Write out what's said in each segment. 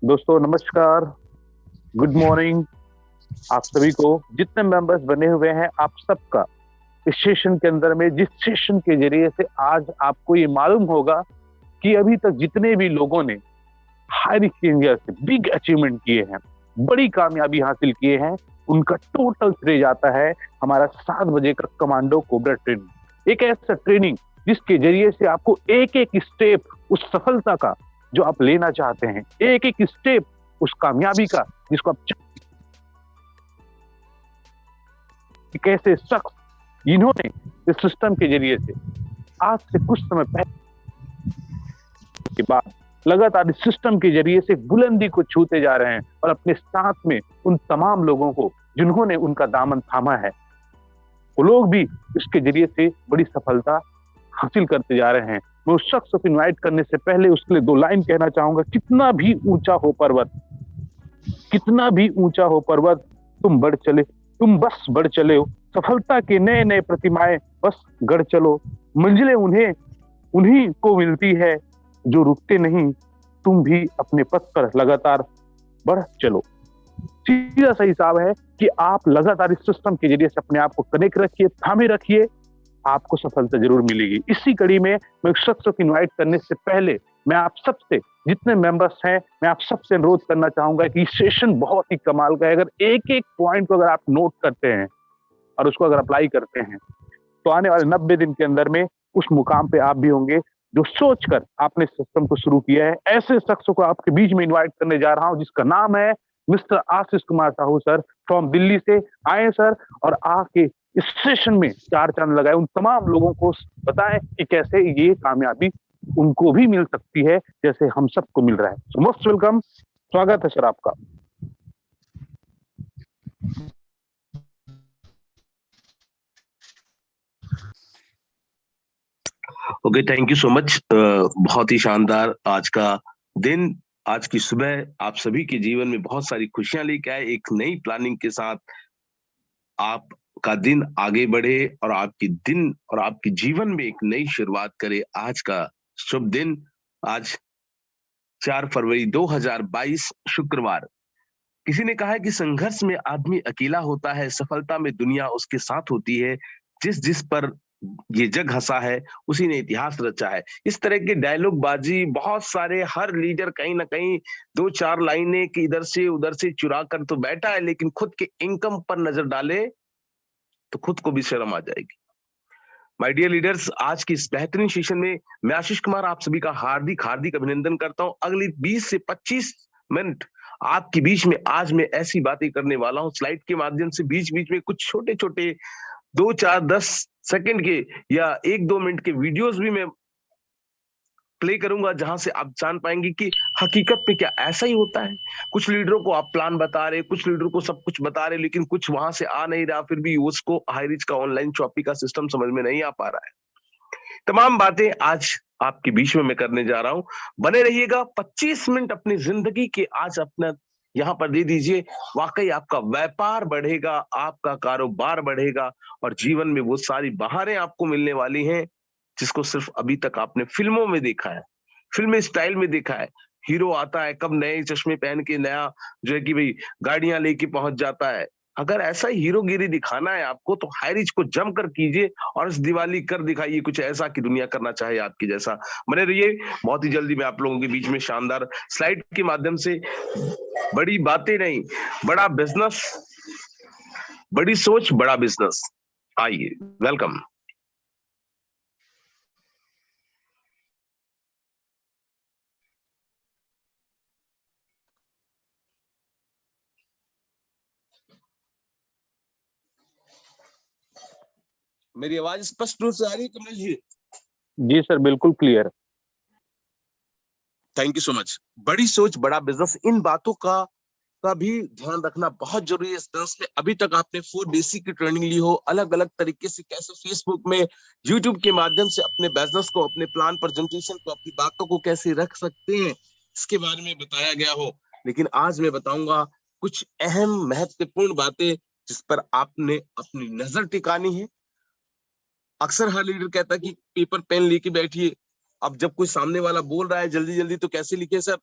दोस्तों नमस्कार, good morning. आप सभी को जितने मेंबर्स बने हुए हैं, आप सबका इस सेशन के अंदर में, जिस सेशन के जरिए से आज आपको ये मालूम होगा कि अभी तक जितने भी लोगों ने हायर इंडिया से बिग अचीवमेंट किए हैं, बड़ी कामयाबी हासिल किए हैं, उनका टोटल श्रेय जाता है हमारा 7 बजे का कमांडो कोबरा ट्रेनिंग। एक ऐसा ट्रेनिंग जिसके जरिए से आपको एक एक स्टेप उस सफलता का जो आप लेना चाहते हैं, एक एक स्टेप उस कामयाबी का जिसको आप कैसे शख्स इन्होंने इस सिस्टम के जरिए से आज से कुछ समय पहले के बाद लगातार इस सिस्टम के जरिए से बुलंदी को छूते जा रहे हैं और अपने साथ में उन तमाम लोगों को जिन्होंने उनका दामन थामा है, वो लोग भी इसके जरिए से बड़ी सफलता हासिल करते जा रहे हैं। मैं उस शख्स को इनवाइट करने से पहले उसके लिए 2 लाइन कहना चाहूंगा। कितना भी ऊंचा हो पर्वत, कितना भी ऊंचा हो पर्वत, तुम बढ़ चले, तुम बस बढ़ चले हो। सफलता के नए नए प्रतिमाएं बस गढ़ चलो। मंजिलें उन्हें उन्हीं को मिलती है जो रुकते नहीं। तुम भी अपने पथ पर लगातार बढ़ चलो। सीधा सा हिसाब है कि आप लगातार इस सिस्टम के जरिए से अपने आप को कनेक्ट रखिए, थामे रखिए, आपको सफलता जरूर मिलेगी। इसी कड़ी में मैं उस शख्स को इनवाइट करने से पहले मैं आप सबसे, जितने मेंबर्स हैं, मैं आप सबसे अनुरोध करना चाहूंगा कि सेशन बहुत ही कमाल का है। अगर एक एक पॉइंट को अगर आप नोट करते हैं और उसको अगर अप्लाई करते हैं, तो आने वाले 90 दिन के अंदर में उस मुकाम पे आप भी होंगे जो सोचकर आपने सिस्टम को शुरू किया है। ऐसे शख्स को आपके बीच में इनवाइट करने जा रहा हूं जिसका नाम है mister Ashish Kumar Sahu sir, from Delhi से आए सर, और आके इस सेशन में 4 चांद लगाए, उन तमाम लोगों को बताएं कि कैसे ये कामयाबी उनको भी मिल सकती है जैसे हम सबको मिल रहा है। सो मोस्ट वेलकम, स्वागत है सर आपका। Okay, thank you so much. बहुत ही शानदार आज का दिन, आज की सुबह आप सभी के जीवन में बहुत सारी खुशियां लेके आए। एक नई प्लानिंग के साथ आपका दिन आगे बढ़े और आपकी दिन और आपके जीवन में एक नई शुरुआत करे। आज का शुभ दिन, आज 4 फरवरी 2022 शुक्रवार। किसी ने कहा है कि संघर्ष में आदमी अकेला होता है, सफलता में दुनिया उसके साथ होती है। जिस जिस पर ये जग हंसा है उसी ने इतिहास रचा है। इस तरह के डायलॉग बाजी बहुत सारे, हर लीडर कहीं ना कहीं 2-4 लाइनें कि इधर से उधर से चुरा कर तो बैठा है, लेकिन खुद के इनकम पर नजर डाले तो खुद को भी शर्म आ जाएगी। माय डियर लीडर्स, आज की इस बेहतरीन सेशन में मैं आशीष कुमार आप सभी का हार्दिक हार्दिक अभिनंदन करता हूं। अगली 20 से 25 मिनट आपके बीच में आज मैं ऐसी बातें करने वाला हूं, स्लाइड के माध्यम से बीच बीच में कुछ छोटे छोटे 2-4-10 सेकंड के या 1-2 मिनट के वीडियोस भी मैं प्ले करूंगा, जहां से आप जान पाएंगे कि हकीकत में क्या ऐसा ही होता है। कुछ लीडरों को आप प्लान बता रहे, कुछ लीडरों को सब कुछ बता रहे, लेकिन कुछ वहां से आ नहीं रहा, फिर भी उसको हाई रिच का ऑनलाइन शॉपिंग का सिस्टम समझ में नहीं आ पा रहा है। तमाम बातें आज आपके बीच में मैं करने जा रहा हूं। बने रहिएगा, 25 मिनट अपनी जिंदगी के आज अपना यहां पर दे दीजिए। वाकई आपका व्यापार बढ़ेगा, आपका कारोबार बढ़ेगा और जीवन में वो सारी बहारें आपको मिलने वाली हैं जिसको सिर्फ अभी तक आपने फिल्मों में देखा है, फिल्मी स्टाइल में देखा है। हीरो आता है, कब नए चश्मे पहन के नया जो है कि भाई गाड़ियां लेके पहुंच जाता है। अगर ऐसा ही हीरोगिरी दिखाना है आपको तो हाई रिच को जमकर कीजिए और इस दिवाली कर दिखाइए कुछ ऐसा कि दुनिया करना चाहे आपकी जैसा। बने रहिए, बहुत ही जल्दी मैं आप लोगों के बीच में शानदार स्लाइड के माध्यम से, बड़ी बातें नहीं, बड़ा बिजनेस, बड़ी सोच, बड़ा बिजनेस। आइए, वेलकम। मेरी आवाज स्पष्ट रूप से आ रही है कमल जी? जी सर, बिल्कुल clear. Thank you so much. बड़ी सोच बड़ा बिजनेस, इन बातों का भी ध्यान रखना बहुत जरूरी है। इस बिजनेस में अभी तक आपने 4DC की ट्रेनिंग ली हो, अलग अलग तरीके से कैसे फेसबुक में, यूट्यूब के माध्यम से अपने बिजनेस को, अपने प्लान प्रेजेंटेशन को, अपनी बातों को कैसे रख सकते हैं, इसके बारे में बताया गया हो। लेकिन आज मैं बताऊंगा कुछ अहम महत्वपूर्ण बातें जिस पर आपने अपनी नजर टिकानी है। अक्सर हर लीडर कहता है कि पेपर पेन लेके बैठिए। अब जब कोई सामने वाला बोल रहा है जल्दी जल्दी तो कैसे लिखे सर?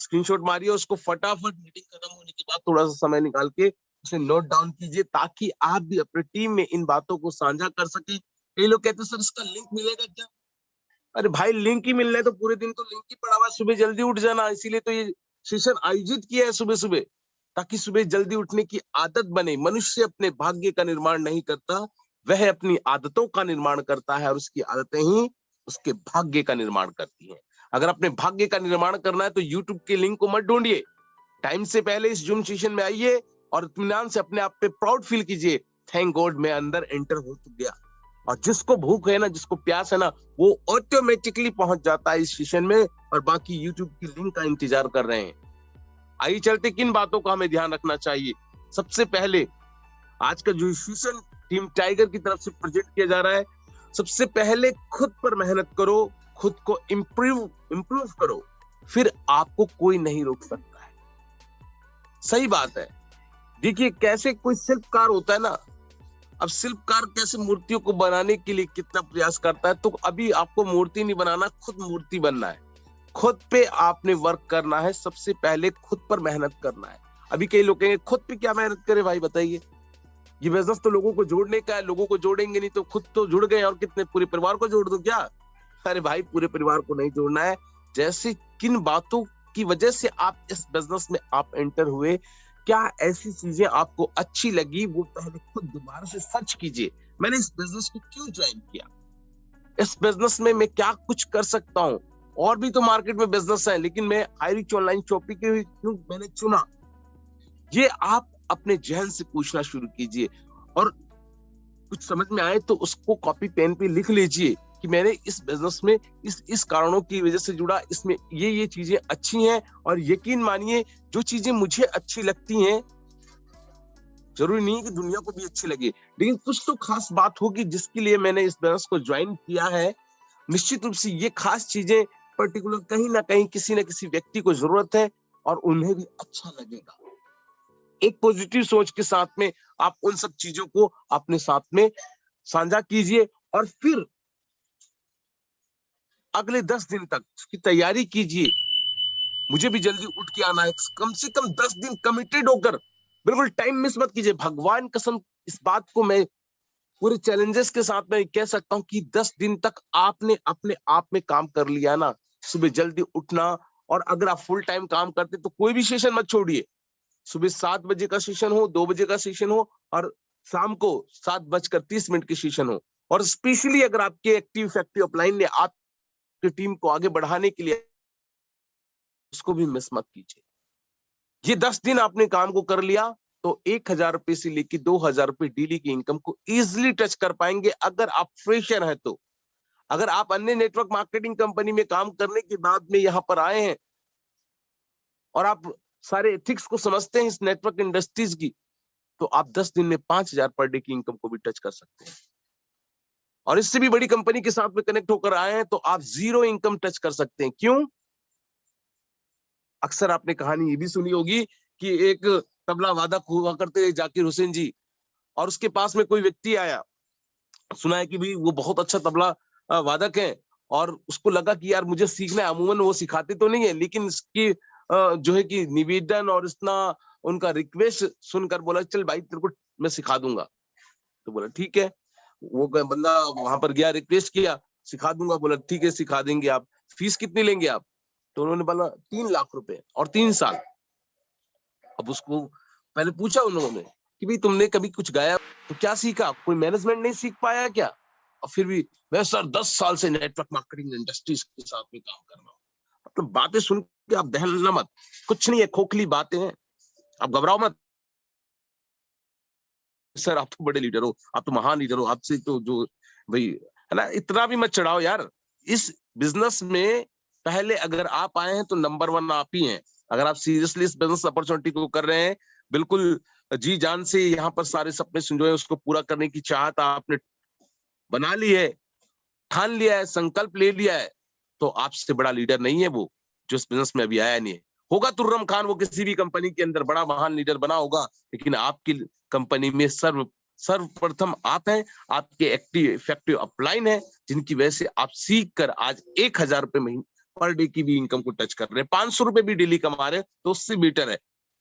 स्क्रीनशॉट मारिए, उसको फटाफट मीटिंग खत्म होने के बाद थोड़ा सा समय निकाल के उसे नोट डाउन कीजिए, ताकि आप भी अपने टीम में इन बातों को साझा कर सके। कई लोग कहते हैं सर इसका लिंक मिलेगा क्या? अरे भाई, लिंक ही मिलना है तो पूरे दिन तो लिंक ही पड़ा हुआ, सुबह जल्दी उठ जाना। इसीलिए तो ये सेशन आयोजित किया है सुबह सुबह, ताकि सुबह जल्दी उठने की आदत बने। मनुष्य अपने भाग्य का निर्माण नहीं करता, वह अपनी आदतों का निर्माण करता है, और उसकी आदतें ही उसके भाग्य का निर्माण करती हैं। अगर अपने भाग्य का निर्माण करना है तो यूट्यूब के लिंक को मत ढूंढिए, टाइम से पहले इस जूम सेशन में आइए और इत्मीनान से अपने आप पे प्राउड फील कीजिए, थैंक गॉड मैं अंदर एंटर हो तो गया। और जिसको भूख है ना, जिसको प्यास है ना, वो ऑटोमेटिकली पहुंच जाता है इस सेशन में, और बाकी यूट्यूब की लिंक का इंतजार कर रहे हैं। आइए चलते, किन बातों का हमें ध्यान रखना चाहिए। सबसे पहले आज का जो सेशन टीम टाइगर की तरफ से प्रेजेंट किया जा रहा है, सबसे पहले खुद पर मेहनत करो, खुद को इम्प्रूव करो, फिर आपको कोई नहीं रोक सकता है। सही बात है। देखिए कैसे कोई शिल्पकार होता है ना, अब शिल्पकार कैसे मूर्तियों को बनाने के लिए कितना प्रयास करता है, तो अभी आपको मूर्ति नहीं बनाना, खुद मूर्ति बनना है। खुद पे आपने वर्क करना है, सबसे पहले खुद पर मेहनत करना है। अभी कई लोग कहेंगे खुद पे क्या मेहनत करें भाई, बताइए। ये बिजनेस तो लोगों को जोड़ने का है, लोगों को जोड़ेंगे नहीं तो खुद तो जुड़ गए, और कितने, पूरे परिवार को जोड़ दो क्या? अरे भाई, पूरे परिवार को नहीं जोड़ना है। जैसे किन बातों की वजह से आप इस बिजनेस में आप एंटर हुए, क्या ऐसी चीजें आपको अच्छी लगी, वो पहले खुद दोबारा से सर्च कीजिए। मैंने इस बिजनेस को क्यों ज्वाइन किया, इस बिजनेस में मैं क्या कुछ कर सकता हूँ। और भी तो मार्केट में बिजनेस है, लेकिन मैं हाईरिच ऑनलाइन शॉपिंग के क्यों मैंने चुना, ये आप अपने जहन से पूछना शुरू कीजिए। और कुछ समझ में आए तो उसको कॉपी पेन पे लिख लीजिए कि मैंने इस बिजनेस में इस कारणों की वजह से जुड़ा, इसमें ये चीजें अच्छी हैं। और यकीन मानिए, जो चीजें मुझे अच्छी लगती हैं, जरूरी नहीं कि दुनिया को भी अच्छी लगे, लेकिन कुछ तो खास बात होगी जिसके लिए मैंने इस बिजनेस को ज्वाइन किया है। निश्चित रूप से ये खास चीजें पर्टिकुलर कहीं ना कहीं किसी न किसी व्यक्ति को जरूरत है, और उन्हें भी अच्छा लगेगा। एक पॉजिटिव सोच के साथ में आप उन सब चीजों को अपने साथ में साझा कीजिए, और फिर अगले 10 दिन तक उसकी तैयारी कीजिए। मुझे भी जल्दी उठ के आना है, कम से कम 10 दिन कमिटेड होकर, बिल्कुल टाइम मिस मत कीजिए। भगवान कसम, इस बात को मैं पूरे चैलेंजेस के साथ में कह सकता हूं कि 10 दिन तक आपने अपने आप में काम कर लिया ना, सुबह जल्दी उठना। और अगर आप फुल टाइम काम करते तो कोई भी सेशन मत छोड़िए। सुबह 7 बजे का सेशन हो, 2 बजे का सेशन हो, और शाम को 7:30 के सेशन हो। और स्पेशली अगर आपके एक्टिव इफेक्टिव अपलाइन ने आपकी टीम को आगे बढ़ाने के लिए, उसको भी मिस मत कीजिए। ये 10 दिन आपने काम को कर लिया तो 1,000 रुपए से लेकर 2,000 रुपए डेली की इनकम को इजिली टच कर पाएंगे, अगर आप फ्रेशर हैं तो। अगर आप अन्य नेटवर्क मार्केटिंग कंपनी में काम करने के बाद में यहां पर आए हैं, और आप सारे एथिक्स को समझते हैं इस नेटवर्क इंडस्ट्रीज की, तो आप 10 दिन में 5,000 पर डे की इनकम को भी टच कर सकते हैं। और इससे भी बड़ी कंपनी के साथ में कनेक्ट होकर आए हैं तो आप जीरो इनकम टच कर सकते हैं। क्यों? अक्सर आपने कहानी ये भी सुनी होगी कि एक तबला वादक हुआ करते जाकिर हुसैन जी, और उसके पास में कोई व्यक्ति आया, सुना है कि भाई वो बहुत अच्छा तबला वादक है, और उसको लगा कि यार मुझे सीखना है। अमूमन वो सिखाते तो नहीं है, लेकिन इसकी जो है कि निवेदन और इतना उनका रिक्वेस्ट सुनकर बोला चल भाई तेरे को मैं सिखा दूंगा। तो बोला ठीक है। वो बंदा वहां पर गया, रिक्वेस्ट किया, सिखा दूंगा। बोला ठीक है सिखा देंगे, आप फीस कितनी लेंगे आप? तो उन्होंने बोला 3 लाख रुपए और 3 साल। अब उसको पहले पूछा उन्होंने कि भाई तुमने कभी कुछ गाया तो क्या सीखा, कोई मैनेजमेंट नहीं सीख पाया क्या? और फिर भी मैं सर 10 साल से नेटवर्क मार्केटिंग इंडस्ट्रीज के साथ में काम कर रहा हूँ। मतलब बातें सुन के आप दहलना मत, कुछ नहीं है, खोखली बातें हैं, आप घबराओ मत। सर आप तो बड़े लीडर हो, आप तो महान लीडर हो, आपसे तो जो भाई है ना, इतना भी मत चढ़ाओ यार। इस बिजनेस में पहले अगर आप आए हैं तो नंबर 1 आप ही हैं। अगर आप सीरियसली इस बिजनेस अपॉर्चुनिटी को कर रहे हैं, बिल्कुल जी जान से यहाँ पर सारे सपने जो है उसको पूरा करने की चाहत आपने बना ली है, ठान लिया है, संकल्प ले लिया है, तो आपसे बड़ा लीडर नहीं है वो जो इस बिजनेस में अभी आया नहीं है। होगा तुर्रम खान, वो किसी भी कंपनी के अंदर बड़ा महान लीडर बना होगा, लेकिन आपकी कंपनी में सर्वप्रथम आप हैं। आपके एक्टिव इफेक्टिव अपलाइन है, जिनकी वजह से आप सीख कर आज 1,000 रुपए पर डे की भी इनकम को टच कर रहे हैं, 500 रुपए भी डेली कमा रहे हैं, तो उससे बेटर है।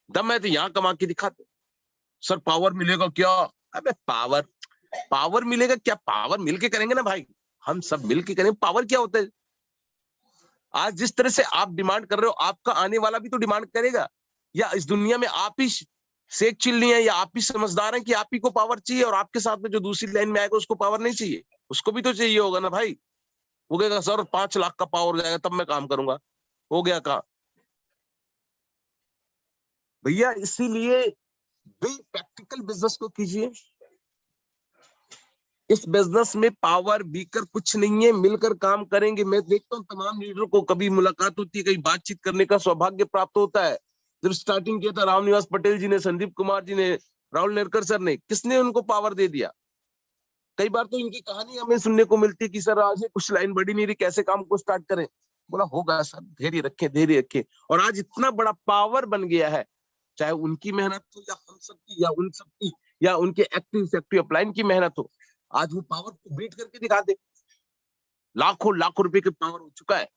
दम है तो यहाँ कमा के दिखाते। सर पावर मिलेगा क्या? अबे पावर, पावर मिलेगा क्या? पावर मिलके करेंगे ना भाई, हम सब मिलके करेंगे। पावर क्या होता है? आज जिस तरह से आप डिमांड कर रहे हो, आपका आने वाला भी तो डिमांड करेगा। या इस दुनिया में आप ही शेख चिल्ली है, या आप ही समझदार हैं कि आप ही को पावर चाहिए, और आपके साथ में जो दूसरी लाइन में आएगा उसको पावर नहीं चाहिए? उसको भी तो चाहिए होगा ना भाई। वो कहेगा सर 5 लाख का पावर हो जाएगा तब मैं काम करूंगा। हो गया काम भैया। इसीलिए भी प्रैक्टिकल बिजनेस को कीजिए। इस बिजनेस में पावर बीकर कुछ नहीं है, मिलकर काम करेंगे। मैं देखता हूँ तमाम लीडर को, कभी मुलाकात होती है, कहीं बातचीत करने का सौभाग्य प्राप्त होता है। जब स्टार्टिंग किया था रामनिवास पटेल जी ने, संदीप कुमार जी ने, राहुल नेरकर सर ने, किसने उनको पावर दे दिया? कई बार तो इनकी कहानी हमें सुनने को मिलती है कि सर आज कुछ लाइन बढ़ी नहीं रही, कैसे काम को स्टार्ट करें? बोला होगा सर, धैर्य रखें, धैर्य रखें। और आज इतना बड़ा पावर बन गया है, चाहे उनकी मेहनत हो, या हम सबकी, या उन सबकी, या उनके एक्टिव सेक्टिव अपलाइन की मेहनत हो। आज वो पावर को बीट करके दिखा दे। लाखों लाखों रुपए के पावर हो चुका है।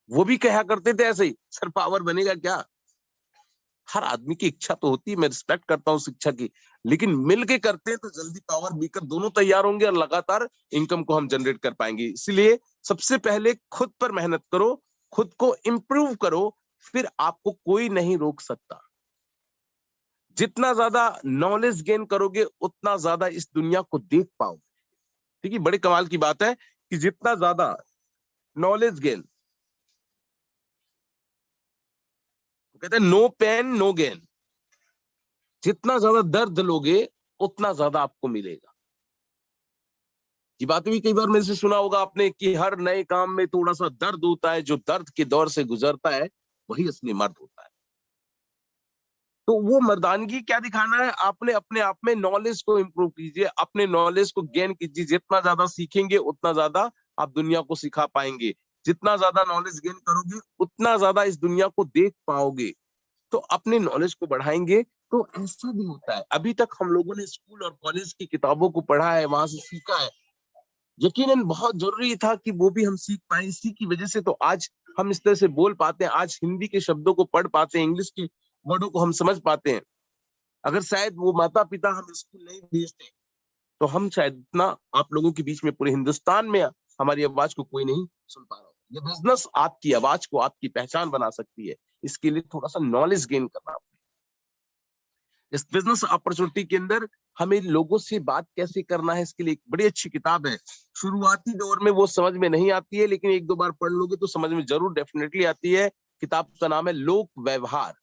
वो भी कहा करते थे ऐसे ही, सर पावर बनेगा क्या? हर आदमी की इच्छा तो होती है, मैं रिस्पेक्ट करता हूँ उस इच्छा की, लेकिन मिलके करते हैं तो जल्दी पावर बीकर दोनों तैयार होंगे, और लगातार इनकम को हम जनरेट कर पाएंगे। इसलिए सबसे पहले खुद पर मेहनत करो, खुद को इंप्रूव करो, फिर आपको कोई नहीं रोक सकता। जितना ज्यादा नॉलेज गेन करोगे, उतना ज्यादा इस दुनिया को देख पाओगे। ठीक है, बड़े कमाल की बात है कि जितना ज्यादा नॉलेज गेन, कहते हैं नो पेन नो गेन। जितना ज्यादा दर्द लोगे, उतना ज्यादा आपको मिलेगा। ये बात भी कई बार मेरे से सुना होगा आपने कि हर नए काम में थोड़ा सा दर्द होता है, जो दर्द के दौर से गुजरता है वही असली मर्द होता है। तो वो मर्दानगी क्या दिखाना है? आपने अपने आप में नॉलेज को इंप्रूव कीजिए, अपने नॉलेज को गेन कीजिए। जितना ज्यादा सीखेंगे, उतना ज्यादा आप दुनिया को सिखा पाएंगे। जितना ज्यादा नॉलेज गेन करोगे, उतना ज्यादा इस दुनिया को देख पाओगे। तो अपने नॉलेज को बढ़ाएंगे। तो ऐसा भी होता है, अभी तक हम लोगों ने स्कूल और कॉलेज की किताबों को पढ़ा है, वहां से सीखा है। यकीनन बहुत जरूरी था कि वो भी हम सीख पाए। इसी की वजह से तो आज हम इस तरह से बोल पाते हैं, आज हिंदी के शब्दों को पढ़ पाते हैं, इंग्लिश के वर्डों को हम समझ पाते हैं। अगर शायद वो माता पिता हम स्कूल नहीं भेजते, तो हम शायद इतना आप लोगों के बीच में, पूरे हिंदुस्तान में हमारी आवाज को कोई नहीं सुन पा रहा। ये बिजनेस आपकी आवाज को, आपकी पहचान बना सकती है। इसके लिए थोड़ा सा नॉलेज गेन करना। इस बिजनेस अपॉर्चुनिटी के अंदर हमें लोगों से बात कैसे करना है, इसके लिए एक बड़ी अच्छी किताब है। शुरुआती दौर में वो समझ में नहीं आती है, लेकिन एक दो बार पढ़ लोगे तो समझ में जरूर डेफिनेटली आती है। किताब का नाम है लोक व्यवहार।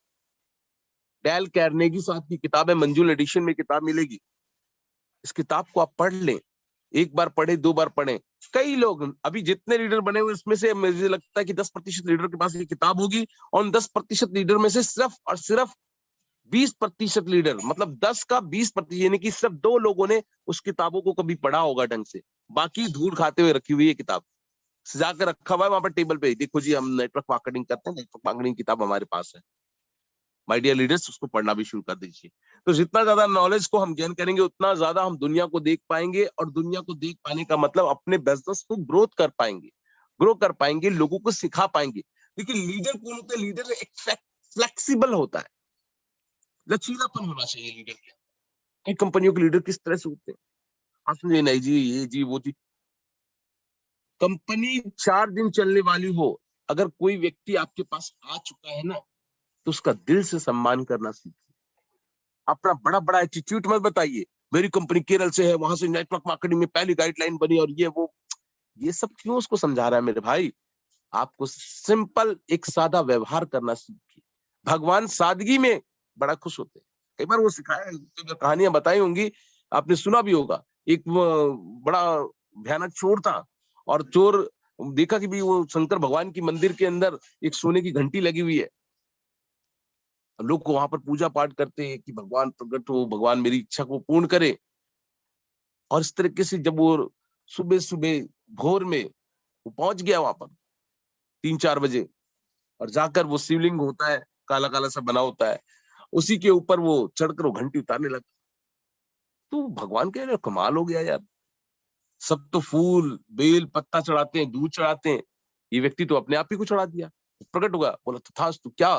डेल कार्नेगी साहब की किताब है, मंजूल एडिशन में किताब मिलेगी। इस किताब को आप पढ़ लें, एक बार पढ़े, दो बार पढ़े। कई लोग अभी जितने लीडर बने हुए, इसमें से मुझे लगता है कि 10% लीडर के पास ये किताब होगी, और 10% लीडर में से सिर्फ और सिर्फ 20% लीडर, मतलब 10 का 20%, यानी कि सिर्फ 2 लोगों ने उस किताबों को कभी पढ़ा होगा ढंग से। बाकी धूल खाते हुए रखी हुई है किताब, सजा कर रखा हुआ है वहां पर टेबल पे। देखो जी, हम नेटवर्क मार्केटिंग करते हैं, नेटवर्क मार्केटिंग किताब हमारे पास है। माय डियर लीडर्स, उसको पढ़ना भी शुरू कर दीजिए। तो जितना ज्यादा नॉलेज को हम गेन करेंगे, उतना ज्यादा हम दुनिया को देख पाएंगे, और दुनिया को देख पाने का मतलब अपने बिजनेस को ग्रोथ कर पाएंगे, ग्रो कर पाएंगे, लोगों को सिखा पाएंगे। देखिए लीडर कौन होता है? लीडर एक फ्लेक्सिबल होता है, लचीलापन होना चाहिए लीडर के। कई कंपनियों के लीडर किस तरह से होते हैं, आप समझे, नहीं जी ये जी वो जी। कंपनी 4 दिन चलने वाली हो, अगर कोई व्यक्ति आपके पास आ चुका है ना, तो उसका दिल से सम्मान करना सीखिए। अपना बड़ा बड़ा एटीट्यूड मत बताइए, मेरी कंपनी केरल से है, वहां से नेटवर्क मार्केटिंग में पहली गाइडलाइन बनी, और ये वो, ये सब क्यों उसको समझा रहा है मेरे भाई? आपको सिंपल एक सादा व्यवहार करना सीखिए। भगवान सादगी में बड़ा खुश होते हैं। कई बार वो सिखाया, कहानियां बताई होंगी, आपने सुना भी होगा। एक बड़ा भयानक चोर था, और चोर देखा कि भी वो शंकर भगवान की मंदिर के अंदर एक सोने की घंटी लगी हुई है। लोग को वहां पर पूजा पाठ करते हैं कि भगवान प्रकट हो, भगवान मेरी इच्छा को पूर्ण करे। और इस तरीके से जब वो सुबह सुबह भोर में वो पहुंच गया वहां पर 3-4 बजे, और जाकर वो शिवलिंग होता है, काला काला सा बना होता है, उसी के ऊपर वो चढ़कर वो घंटी उतारने लगा। तो भगवान कह रहे कमाल हो गया यार, सब तो फूल बेल पत्ता चढ़ाते हैं, दूध चढ़ाते हैं, ये व्यक्ति तो अपने आप ही कुछ उड़ा दिया, प्रकट हुआ, बोला तथास्तु, क्या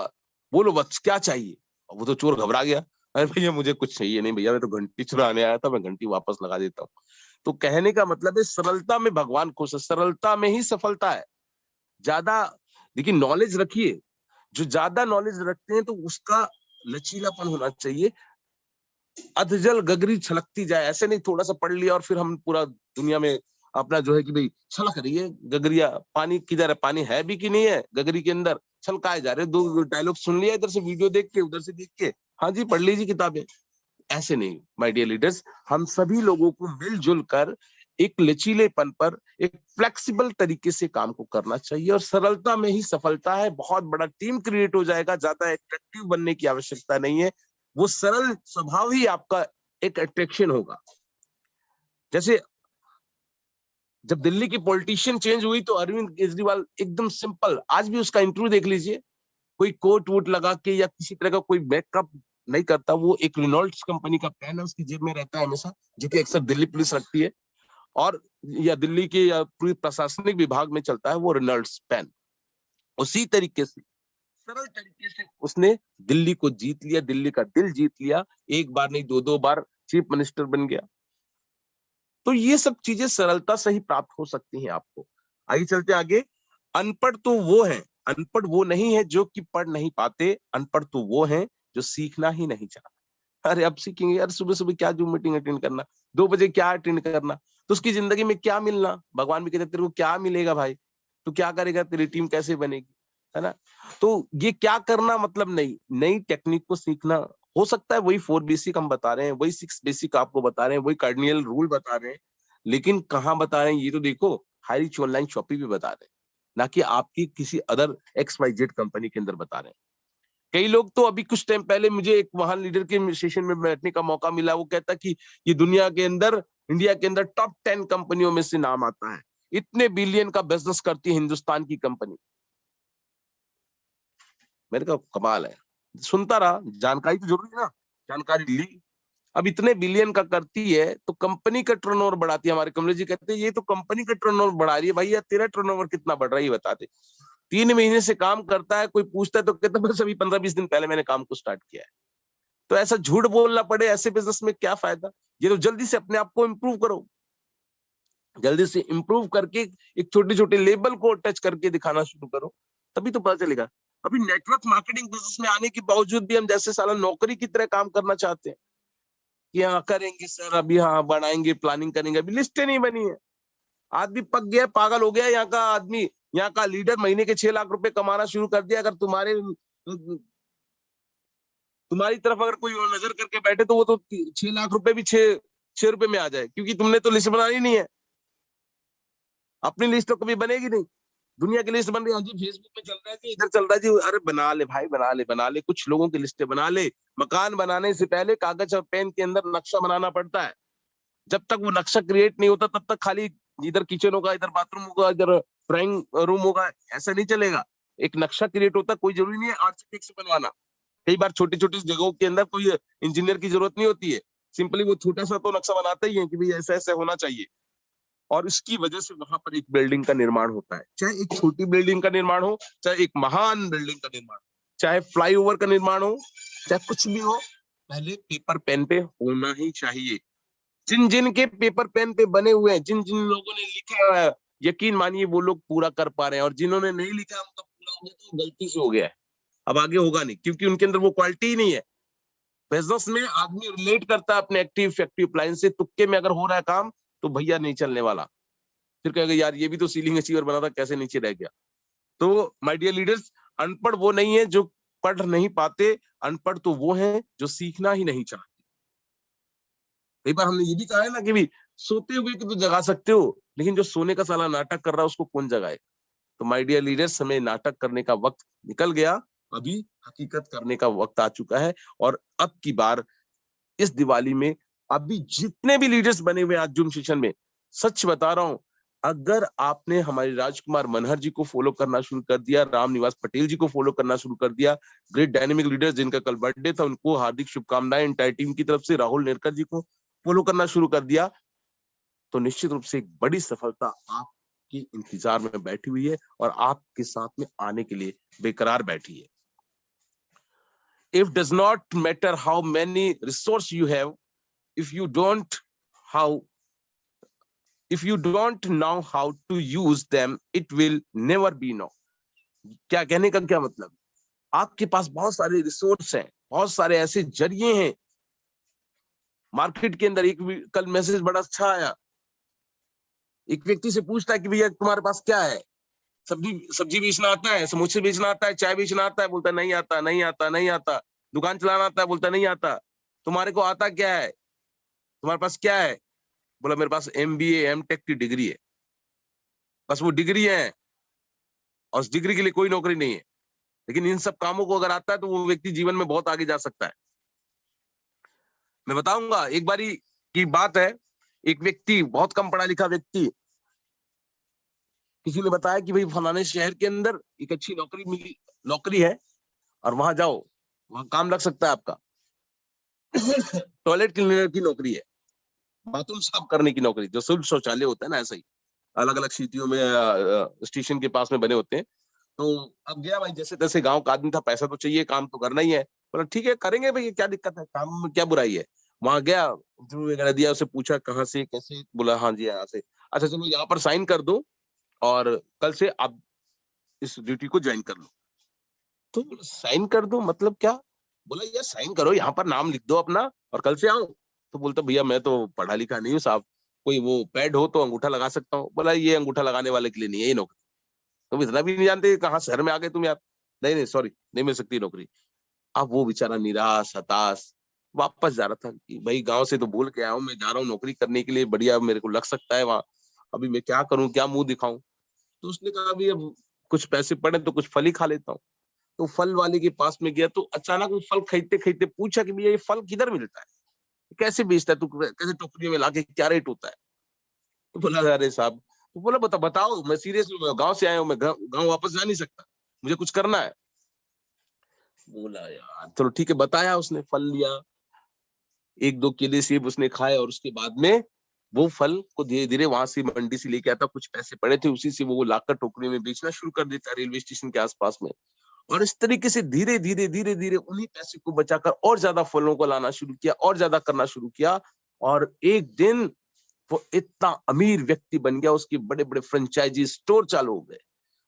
बोलो वत्स, क्या चाहिए? वो तो चोर घबरा गया, अरे भैया मुझे कुछ चाहिए नहीं भैया, मैं तो घंटी चुराने आया था, मैं घंटी वापस लगा देता हूँ। तो कहने का मतलब है सरलता में भगवान खुश है, सरलता में ही सफलता है। ज्यादा देखिए नॉलेज रखिए, जो ज्यादा नॉलेज रखते हैं तो उसका लचीलापन होना चाहिए। अधजल गगरी छलकती जाए, ऐसे नहीं थोड़ा सा पढ़ लिया और फिर हम पूरा दुनिया में अपना जो है कि भाई छलक रही है गगरिया, पानी किधर है, पानी है भी कि नहीं है गगरी के अंदर, छलकाए जा रहे, दो डायलॉग सुन लिया इधर से वीडियो देख के, उधर से देख के, हाँ जी पढ़ लीजिए किताबें। ऐसे नहीं माय डियर लीडर्स, हम सभी लोगों को मिलजुल कर एक लचीलेपन पर, एक फ्लेक्सिबल तरीके से काम को करना चाहिए, और सरलता में ही सफलता है। बहुत बड़ा टीम क्रिएट हो जाएगा, ज्यादा एट्रैक्टिव बनने की आवश्यकता नहीं है, वो सरल स्वभाव ही आपका एक अट्रैक्शन होगा। जैसे जब दिल्ली की पॉलिटिशियन चेंज हुई तो अरविंद केजरीवाल एकदम सिंपल, आज भी उसका इंटरव्यू देख लीजिए, कोई कोट वोट लगा के या किसी तरह का कोई मेकअप नहीं करता, वो एक रिनॉल्ड्स कंपनी का पेन है उसकी जेब में रहता है हमेशा, जो कि अक्सर दिल्ली पुलिस रखती है, और या दिल्ली के या पूरी प्रशासनिक विभाग में चलता है वो रिनॉल्ड्स पेन। उसी तरीके से सरल तरीके से उसने दिल्ली को जीत लिया, दिल्ली का दिल जीत लिया, एक बार नहीं दो दो बार चीफ मिनिस्टर बन गया। तो ये सब चीजें सरलता से ही प्राप्त हो सकती हैं आपको। आइए चलते आगे। अनपढ़ तो वो है, अनपढ़ वो नहीं है जो कि पढ़ नहीं पाते, अनपढ़ तो वो है जो सीखना ही नहीं चाहते। अरे अब सीखेंगे यार, सुबह सुबह क्या जूम मीटिंग अटेंड करना, 2 बजे क्या अटेंड करना, तो उसकी जिंदगी में क्या मिलना? भगवान भी कहते तेरे को क्या मिलेगा भाई, तू क्या करेगा, तेरी टीम कैसे बनेगी, है ना? तो ये क्या करना मतलब नहीं, नई टेक्निक को सीखना। हो सकता है वही 4 बेसिक हम बता रहे हैं, वही 6 बेसिक आपको बता रहे हैं, वही कार्डिनल रूल बता रहे हैं, लेकिन कहाँ बता रहे हैं ये तो देखो, हाई रिच ऑनलाइन शॉपिंग भी बता रहे हैं, ना कि आपकी किसी अदर XYZ कंपनी के अंदर बता रहे हैं। कई लोग तो अभी कुछ टाइम पहले मुझे एक महान लीडर के सेशन में बैठने का मौका मिला, वो कहता कि ये दुनिया के अंदर, इंडिया के अंदर टॉप 10 कंपनियों में से नाम आता है, इतने बिलियन का बिजनेस करती है हिंदुस्तान की कंपनी। मेरे का कमाल है, सुनता रहा, जानकारी तो जरूरी है ना, जानकारी ली। अब इतने बिलियन का करती है तो कंपनी का टर्नओवर बढ़ाती है। हमारे कमलेश जी कहते हैं ये तो कंपनी का टर्नओवर बढ़ा रही है, भैया तेरा टर्नओवर कितना बढ़ रहा है ये बता दे। 3 महीने से काम करता है, कोई पूछता है तो कहता है बस अभी 15-20 दिन पहले मैंने काम को स्टार्ट किया है। तो ऐसा झूठ बोलना पड़े ऐसे बिजनेस में क्या फायदा? ये तो जल्दी से अपने आप को इम्प्रूव करो, जल्दी से इम्प्रूव करके एक छोटे छोटे लेवल को टच करके दिखाना शुरू करो, तभी तो पता चलेगा। अभी नेटवर्क मार्केटिंग बिजनेस में आने के बावजूद भी हम जैसे साला नौकरी की तरह काम करना चाहते हैं कि हाँ करेंगे सर, अभी हाँ बनाएंगे, प्लानिंग करेंगे, अभी लिस्टें नहीं बनी है। आदमी पक गया, पागल हो गया यहाँ का आदमी, यहाँ का लीडर महीने के 6 लाख रुपए कमाना शुरू कर दिया। अगर तुम्हारी तरफ अगर कोई और नजर करके बैठे तो वो तो 6 लाख रुपए भी 6 रुपए में आ जाए, क्योंकि तुमने तो लिस्ट बनानी नहीं है। अपनी लिस्ट तो कभी बनेगी नहीं, दुनिया की लिस्ट बन रही है जी, फेसबुक में चल रहा है जी, इधर चल रहा है जी, अरे बना ले भाई, बना ले, बना ले, कुछ लोगों की लिस्टें बना ले। मकान बनाने से पहले कागज और पेन के अंदर नक्शा बनाना पड़ता है। जब तक वो नक्शा क्रिएट नहीं होता तब तक खाली इधर किचन होगा, इधर बाथरूम होगा, इधर ड्राइंग रूम होगा, ऐसा नहीं चलेगा। एक नक्शा क्रिएट होता है, कोई जरूरी नहीं है आर्किटेक्ट से बनवाना। कई बार छोटी छोटी जगहों के अंदर कोई इंजीनियर की जरूरत नहीं होती है, सिंपली वो छोटा सा तो नक्शा बनाता ही है कि भाई ऐसा ऐसा होना चाहिए, और इसकी वजह से वहां पर एक बिल्डिंग का निर्माण होता है। चाहे एक छोटी बिल्डिंग का निर्माण हो, चाहे एक महान बिल्डिंग का निर्माण, चाहे फ्लाईओवर का निर्माण हो, चाहे कुछ भी हो, पहले पेपर पेन पे होना ही चाहिए। जिन जिन के पेपर पेन पे बने हुए हैं, जिन जिन लोगों ने लिखा है, यकीन मानिए वो लोग पूरा कर पा रहे हैं, और जिन्होंने नहीं लिखा उनका पूरा हो गया तो गलती से हो गया है, अब आगे होगा नहीं, क्योंकि उनके अंदर वो क्वालिटी ही नहीं है। बिजनेस में आदमी रिलेट करता है अपने एक्टिव इफेक्टिव प्लान से, तुक्के में अगर हो रहा है काम तो भैया नहीं चलने वाला, फिर कहेगा यार ये भी तो सीलिंग अचीवर बना था, कैसे नीचे रह गया। तो माय डियर लीडर्स, अनपढ़ वो नहीं है जो पढ़ नहीं पाते, अनपढ़ तो वो है जो सीखना ही नहीं चाहते। कई बार हमने ये भी कहा है ना कि भी सोते हुए कि तो जगा सकते हो, लेकिन जो सोने का साला नाटक कर रहा है उसको कौन जगाए? तो माय डियर लीडर्स, हमें नाटक करने का वक्त निकल गया, अभी हकीकत करने का वक्त आ चुका है। और अब की बार इस दिवाली में अभी जितने भी लीडर्स बने हुए आज जूम सेशन में, सच बता रहा हूं, अगर आपने हमारे राजकुमार मनहर जी को फॉलो करना शुरू कर दिया, राम निवास पटेल जी को फॉलो करना शुरू कर दिया, ग्रेट डायनेमिक लीडर्स जिनका कल बर्थडे था उनको हार्दिक शुभकामनाएं एंटायर टीम की तरफ से, राहुल नेरकर जी को फॉलो करना शुरू कर दिया, तो निश्चित रूप से एक बड़ी सफलता आप आपकी इंतजार में बैठी हुई है और आपके साथ में आने के लिए बेकरार बैठी है। If does not matter how many resource you have, if you don't how if you don't know how to use them, it will never be know. क्या कहने का क्या मतलब? आपके पास बहुत सारे रिसोर्स हैं, बहुत सारे ऐसे जरिए हैं। मार्केट के अंदर कल मैसेज बड़ा अच्छा आया, एक व्यक्ति से पूछता है कि भैया तुम्हारे पास क्या है? सब्जी सब्जी बेचना आता है, समोसे बेचना आता है, चाय बेचना आता है? बोलता नहीं आता, नहीं आता, नहीं आता। दुकान चलाना आता है? बोलता नहीं आता। तुम्हारे को आता क्या है? तुम्हारे पास क्या है? बोला मेरे पास MBA M.Tech की डिग्री है। बस वो डिग्री है और उस डिग्री के लिए कोई नौकरी नहीं है। लेकिन इन सब कामों को अगर आता है तो वो व्यक्ति जीवन में बहुत आगे जा सकता है। मैं बताऊंगा, एक बारी की बात है, एक व्यक्ति, बहुत कम पढ़ा लिखा व्यक्ति, किसी ने बताया कि भाई फलाने शहर के अंदर एक अच्छी नौकरी है और वहां जाओ, वहां काम लग सकता है आपका। टॉयलेट क्लीनर की नौकरी है, बाथरूम साफ करने की नौकरी, जो शुल्क शौचालय होता है ना, ऐसा ही अलग अलग सिटियों में स्टेशन के पास में बने होते हैं। तो अब गया भाई, जैसे तैसे गांव का आदमी था, पैसा तो चाहिए, काम तो करना ही है। बोला ठीक है करेंगे भाई, क्या दिक्कत है, काम में क्या बुराई है। वहां गया, इंटरव्यू वगैरह दिया, उसे पूछा कहाँ से कैसे, बोला हाँ जी यहाँ से। अच्छा चलो यहाँ पर साइन कर दो और कल से आप इस ड्यूटी को ज्वाइन कर लो। तो साइन कर दो मतलब क्या? बोला यार साइन करो, यहाँ पर नाम लिख दो अपना और कल से आओ। तो बोलता भैया मैं तो पढ़ा लिखा नहीं हूँ साहब, कोई वो पैड हो तो अंगूठा लगा सकता हूँ। बोला ये अंगूठा लगाने वाले के लिए नहीं है ये नौकरी, तुम इतना भी नहीं जानते कहाँ शहर में आ गए तुम यार। नहीं नहीं सॉरी, नहीं मिल सकती नौकरी। अब वो बेचारा निराश हताश वापस जा रहा था कि भाई गांव से तो बोल के आया हूँ, मैं जा रहा हूँ नौकरी करने के लिए, बढ़िया मेरे को लग सकता है वहां, अभी मैं क्या करूँ, क्या मुंह दिखाऊं। तो उसने कहा अभी अब कुछ पैसे पड़े तो कुछ फल ही खा लेता हूँ। तो फल वाले के पास में गया तो अचानक वो फल खरीदते खरीदते पूछा कि भैया ये फल किधर मिलता है, कैसे बेचता है तू, कैसे टोकरी में लाके, क्या रेट होता है? तो बोला अरे साहब, तो बोला बताओ, मैं सीरियस गाँव से आया हूँ, मैं गाँव वापस जा नहीं सकता, मुझे कुछ करना है। बोला यार चलो ठीक है, बताया, उसने फल लिया, एक दो केले सेब उसने खाए और उसके बाद में वो फल को धीरे धीरे वहां से मंडी से लेके आता, कुछ पैसे पड़े थे उसी से वो लाकर टोकरी में बेचना शुरू कर देता रेलवे स्टेशन के आसपास में। और इस तरीके से धीरे धीरे धीरे धीरे उन्हीं पैसे को बचाकर और ज्यादा फलों को लाना शुरू किया और ज्यादा करना शुरू किया। और एक दिन वो इतना अमीर व्यक्ति बन गया, उसके बड़े बड़े फ्रेंचाइजी स्टोर चालू हो गए।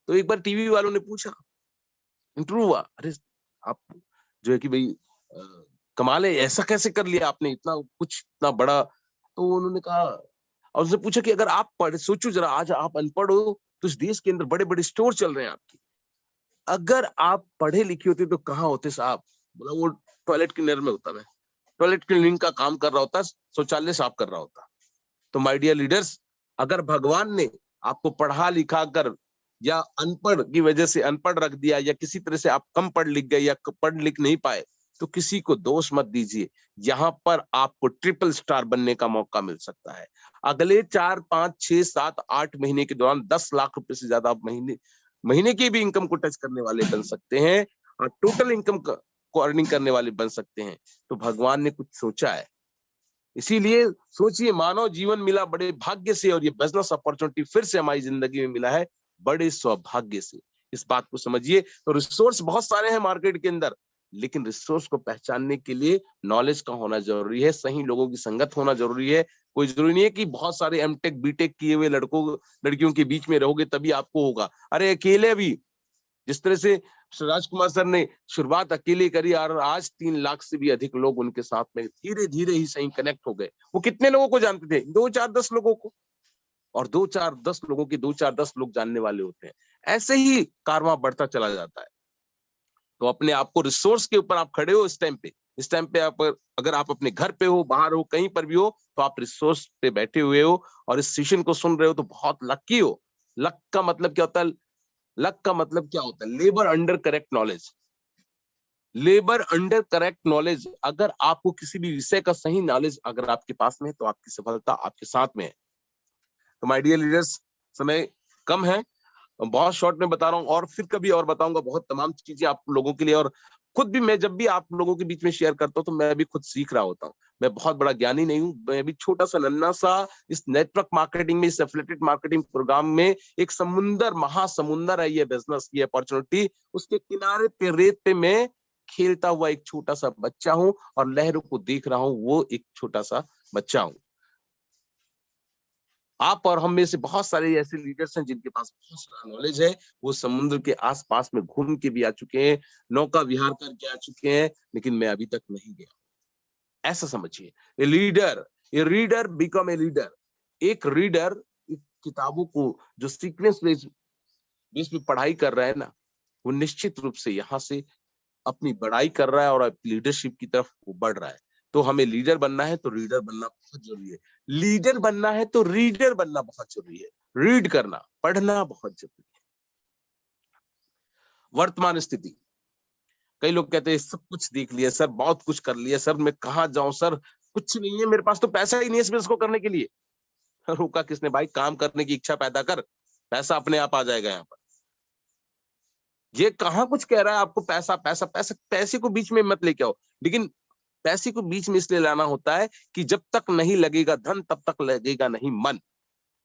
तो एक बार टीवी वालों ने पूछा, इंटरव्यू हुआ, अरे आप जो है कि भाई कमाल है, ऐसा कैसे कर लिया आपने, इतना कुछ इतना बड़ा। तो उन्होंने कहा, और उसने पूछा कि अगर आप पढ़, सोचो जरा, आज आप अनपढ़ हो तो इस देश के अंदर बड़े बड़े स्टोर चल रहे हैं आपके, अगर आप पढ़े लिखे होते तो कहाँ होते साहब? बोला वो टॉयलेट क्लीनर में होता, मैं टॉयलेट क्लीनिंग का काम कर रहा होता, शौचालय साफ कर रहा होता। तो माय डियर लीडर्स, अगर भगवान ने आपको पढ़ा लिखा कर या अनपढ़ की वजह से अनपढ़ रख दिया, या किसी तरह से आप कम पढ़ लिख गए या पढ़ लिख नहीं पाए, तो किसी को दोष मत दीजिए। यहाँ पर आपको ट्रिपल स्टार बनने का मौका मिल सकता है। अगले 4, 5, 6, 7, 8 महीने के दौरान 10 लाख रुपए से ज्यादा आप महीने की भी इनकम को टच करने वाले बन सकते हैं और टोटल इनकम को अर्निंग करने वाले बन सकते हैं। तो भगवान ने कुछ सोचा है, इसीलिए सोचिए, मानव जीवन मिला बड़े भाग्य से और ये बिजनेस अपॉर्चुनिटी फिर से हमारी जिंदगी में मिला है बड़े सौभाग्य से। इस बात को समझिए। तो रिसोर्स बहुत सारे हैं मार्केट के अंदर, लेकिन रिसोर्स को पहचानने के लिए नॉलेज का होना जरूरी है, सही लोगों की संगत होना जरूरी है। कोई जरूरी नहीं है कि बहुत सारे एमटेक बीटेक किए हुए लड़कियों के बीच में रहोगे तभी आपको होगा। अरे अकेले भी, जिस तरह से राजकुमार सर ने शुरुआत अकेले करी और आज 3 लाख से भी अधिक लोग उनके साथ में धीरे धीरे ही सही कनेक्ट हो गए। वो कितने लोगों को जानते थे? 2, 4, 10 लोगों को, और 2, 4, 10 लोगों के 2, 4, 10 लोग जानने वाले होते हैं। ऐसे ही कारवां बढ़ता चला जाता है। तो अपने आप को, रिसोर्स के ऊपर आप खड़े हो इस टाइम पे आप, अगर आप अपने घर पे हो, बाहर हो, कहीं पर भी हो, तो आप रिसोर्स पे बैठे हुए हो और इस सेशन को सुन रहे हो तो बहुत लकी हो। लक का मतलब क्या होता है? लक का मतलब क्या होता है? Labour under correct knowledge. Labour under correct knowledge, अगर आपको किसी भी विषय का सही नॉलेज अगर आपके पास में है तो आपकी सफलता आपके साथ में है। तो माय डियर लीडर्स, समय कम है, बहुत शॉर्ट में बता रहा हूँ और फिर कभी और बताऊंगा बहुत तमाम चीजें आप लोगों के लिए। और खुद भी मैं जब भी आप लोगों के बीच में शेयर करता हूँ तो मैं भी खुद सीख रहा होता हूँ। मैं बहुत बड़ा ज्ञानी नहीं हूँ, मैं भी छोटा सा नन्हा सा इस नेटवर्क मार्केटिंग में, इस एफिलिएटेड मार्केटिंग प्रोग्राम में एक समुंदर, महासमुंदर है ये बिजनेस की अपॉर्चुनिटी, उसके किनारे पे रेत पे मैं खेलता हुआ एक छोटा सा बच्चा हूं और लहरों को देख रहा हूं, वो एक छोटा सा बच्चा हूं। आप और हम में से बहुत सारे ऐसे लीडर्स हैं जिनके पास बहुत सारा नॉलेज है, वो समुद्र के आसपास में घूम के भी आ चुके हैं, नौका विहार करके आ चुके हैं, लेकिन मैं अभी तक नहीं गया। ऐसा समझिए, ए रीडर बिकम ए लीडर। एक रीडर किताबों को जो सीक्वेंस बेस पे पढ़ाई कर रहा है ना, वो निश्चित रूप से यहाँ से अपनी बड़ाई कर रहा है और लीडरशिप की तरफ वो बढ़ रहा है। तो हमें लीडर बनना है तो रीडर बनना बहुत जरूरी है, लीडर बनना है तो रीडर बनना बहुत जरूरी है, रीड करना, पढ़ना बहुत जरूरी है। वर्तमान स्थिति, कई लोग कहते हैं सब कुछ देख लिया सर, बहुत कुछ कर लिया सर, मैं कहाँ जाऊं सर, कुछ नहीं है मेरे पास, तो पैसा ही नहीं है इस बिजनेस को करने के लिए। रोका किसने भाई? काम करने की इच्छा पैदा कर, पैसा अपने आप आ जाएगा यहाँ पर। ये कहाँ कुछ कह रहा है आपको पैसा पैसा पैसा, पैसे को बीच में मत लेके आओ, लेकिन पैसे को बीच में इसलिए लाना होता है कि जब तक नहीं लगेगा धन तब तक लगेगा नहीं मन।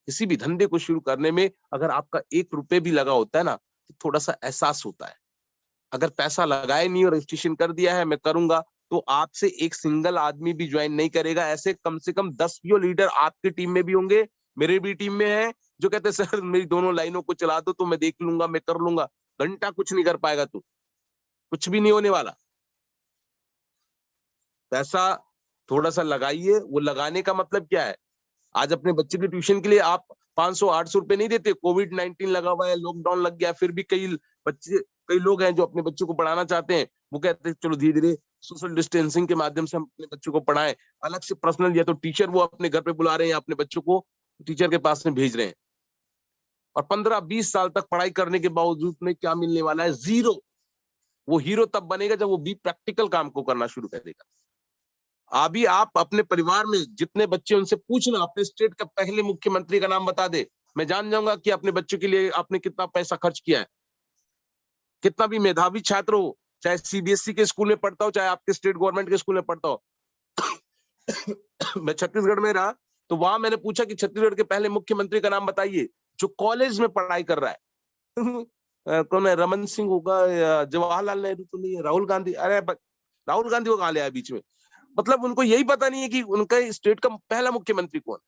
किसी भी धंधे को शुरू करने में अगर आपका 1 रुपए भी लगा होता है ना, तो थोड़ा सा एहसास होता है। अगर पैसा लगाए नहीं और रजिस्ट्रेशन कर दिया है मैं करूंगा, तो आपसे एक सिंगल आदमी भी ज्वाइन नहीं करेगा। ऐसे कम से कम 10 लीडर आपकी टीम में भी होंगे, मेरे भी टीम में है, जो कहते हैं सर मेरी दोनों लाइनों को चला दो तो मैं देख लूंगा, मैं कर लूंगा। घंटा कुछ नहीं कर पाएगा तू, कुछ भी नहीं होने वाला। पैसा थोड़ा सा लगाइए, वो लगाने का मतलब क्या है? आज अपने बच्चे के ट्यूशन के लिए आप 500-800 रुपए नहीं देते, कोविड-19 लगा हुआ है, लॉकडाउन लग गया, फिर भी कई लोग हैं जो अपने बच्चों को पढ़ाना चाहते हैं, वो कहते हैं चलो धीरे धीरे सोशल डिस्टेंसिंग के माध्यम से हम अपने बच्चों को पढ़ाएं। अलग से पर्सनल या तो टीचर वो अपने घर पे बुला रहे हैं या अपने बच्चों को टीचर के पास में भेज रहे हैं, और 15-20 साल तक पढ़ाई करने के बावजूद में क्या मिलने वाला है? जीरो। वो हीरो तब बनेगा जब वो भी प्रैक्टिकल काम को करना शुरू करेगा। अभी आप अपने परिवार में जितने बच्चे, उनसे पूछना अपने स्टेट का पहले मुख्यमंत्री का नाम बता दे, मैं जान जाऊंगा कि अपने बच्चों के लिए आपने कितना पैसा खर्च किया है। कितना भी मेधावी छात्र हो, चाहे सीबीएसई के स्कूल में पढ़ता हो, चाहे आपके स्टेट गवर्नमेंट के स्कूल में पढ़ता हो। मैं छत्तीसगढ़ में रहा तो वहां मैंने पूछा कि छत्तीसगढ़ के पहले मुख्यमंत्री का नाम बताइए जो कॉलेज में पढ़ाई कर रहा है। कौन है? रमन सिंह होगा या जवाहरलाल नेहरू तो नहीं है, राहुल गांधी? अरे राहुल गांधी को कहाँ ले आया बीच में? मतलब उनको यही पता नहीं है कि उनका स्टेट का पहला मुख्यमंत्री कौन।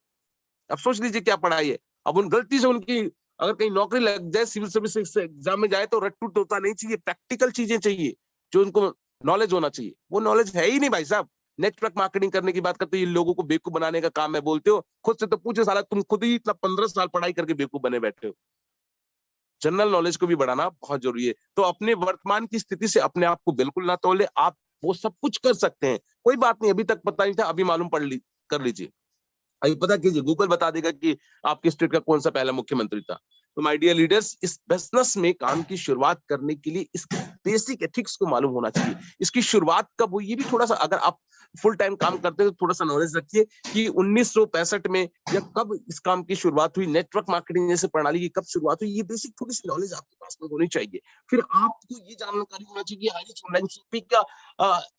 अब सोच लीजिए क्या पढ़ाई है। अब उन गलती से उनकी अगर कहीं नौकरी लग जाए, सिविल सर्विस एग्जाम में जाए, तो रट्टू तोता नहीं चाहिए, प्रैक्टिकल चीजें चाहिए जो उनको नॉलेज होना चाहिए। वो नॉलेज है ही नहीं भाई साहब। नेटवर्क मार्केटिंग करने की बात करते हैं, लोगों को बेवकूफ बनाने का काम है बोलते हो। खुद से तो पूछे साला, तुम खुद ही इतना 15 साल पढ़ाई करके बेवकूफ बने बैठे हो। जनरल नॉलेज को भी बढ़ाना बहुत जरूरी है। तो अपने वर्तमान की स्थिति से अपने आप को बिल्कुल ना तोले, आप वो सब कुछ कर सकते हैं, कोई बात नहीं। अभी तक पता नहीं था, अभी मालूम कर लीजिए। अभी पता कीजिए, गूगल बता देगा कि आपके स्टेट का कौन सा पहला मुख्यमंत्री था। तो माय डियर लीडर्स, इस बिजनेस में काम की शुरुआत करने के लिए इसके बेसिक एथिक्स को मालूम होना चाहिए। इसकी शुरुआत कब हुई, ये भी थोड़ा सा, अगर आप फुल टाइम काम करते हैं तो थोड़ा सा नॉलेज रखिए कि 1965 में या कब इस काम की शुरुआत हुई, नेटवर्क मार्केटिंग जैसे प्रणाली की कब शुरुआत हुई, ये बेसिक थोड़ी सी नॉलेज आपके पास में होनी चाहिए। फिर आपको ये जानकारी होना चाहिए कि हाईएस्ट ऑनलाइन शॉपिंग का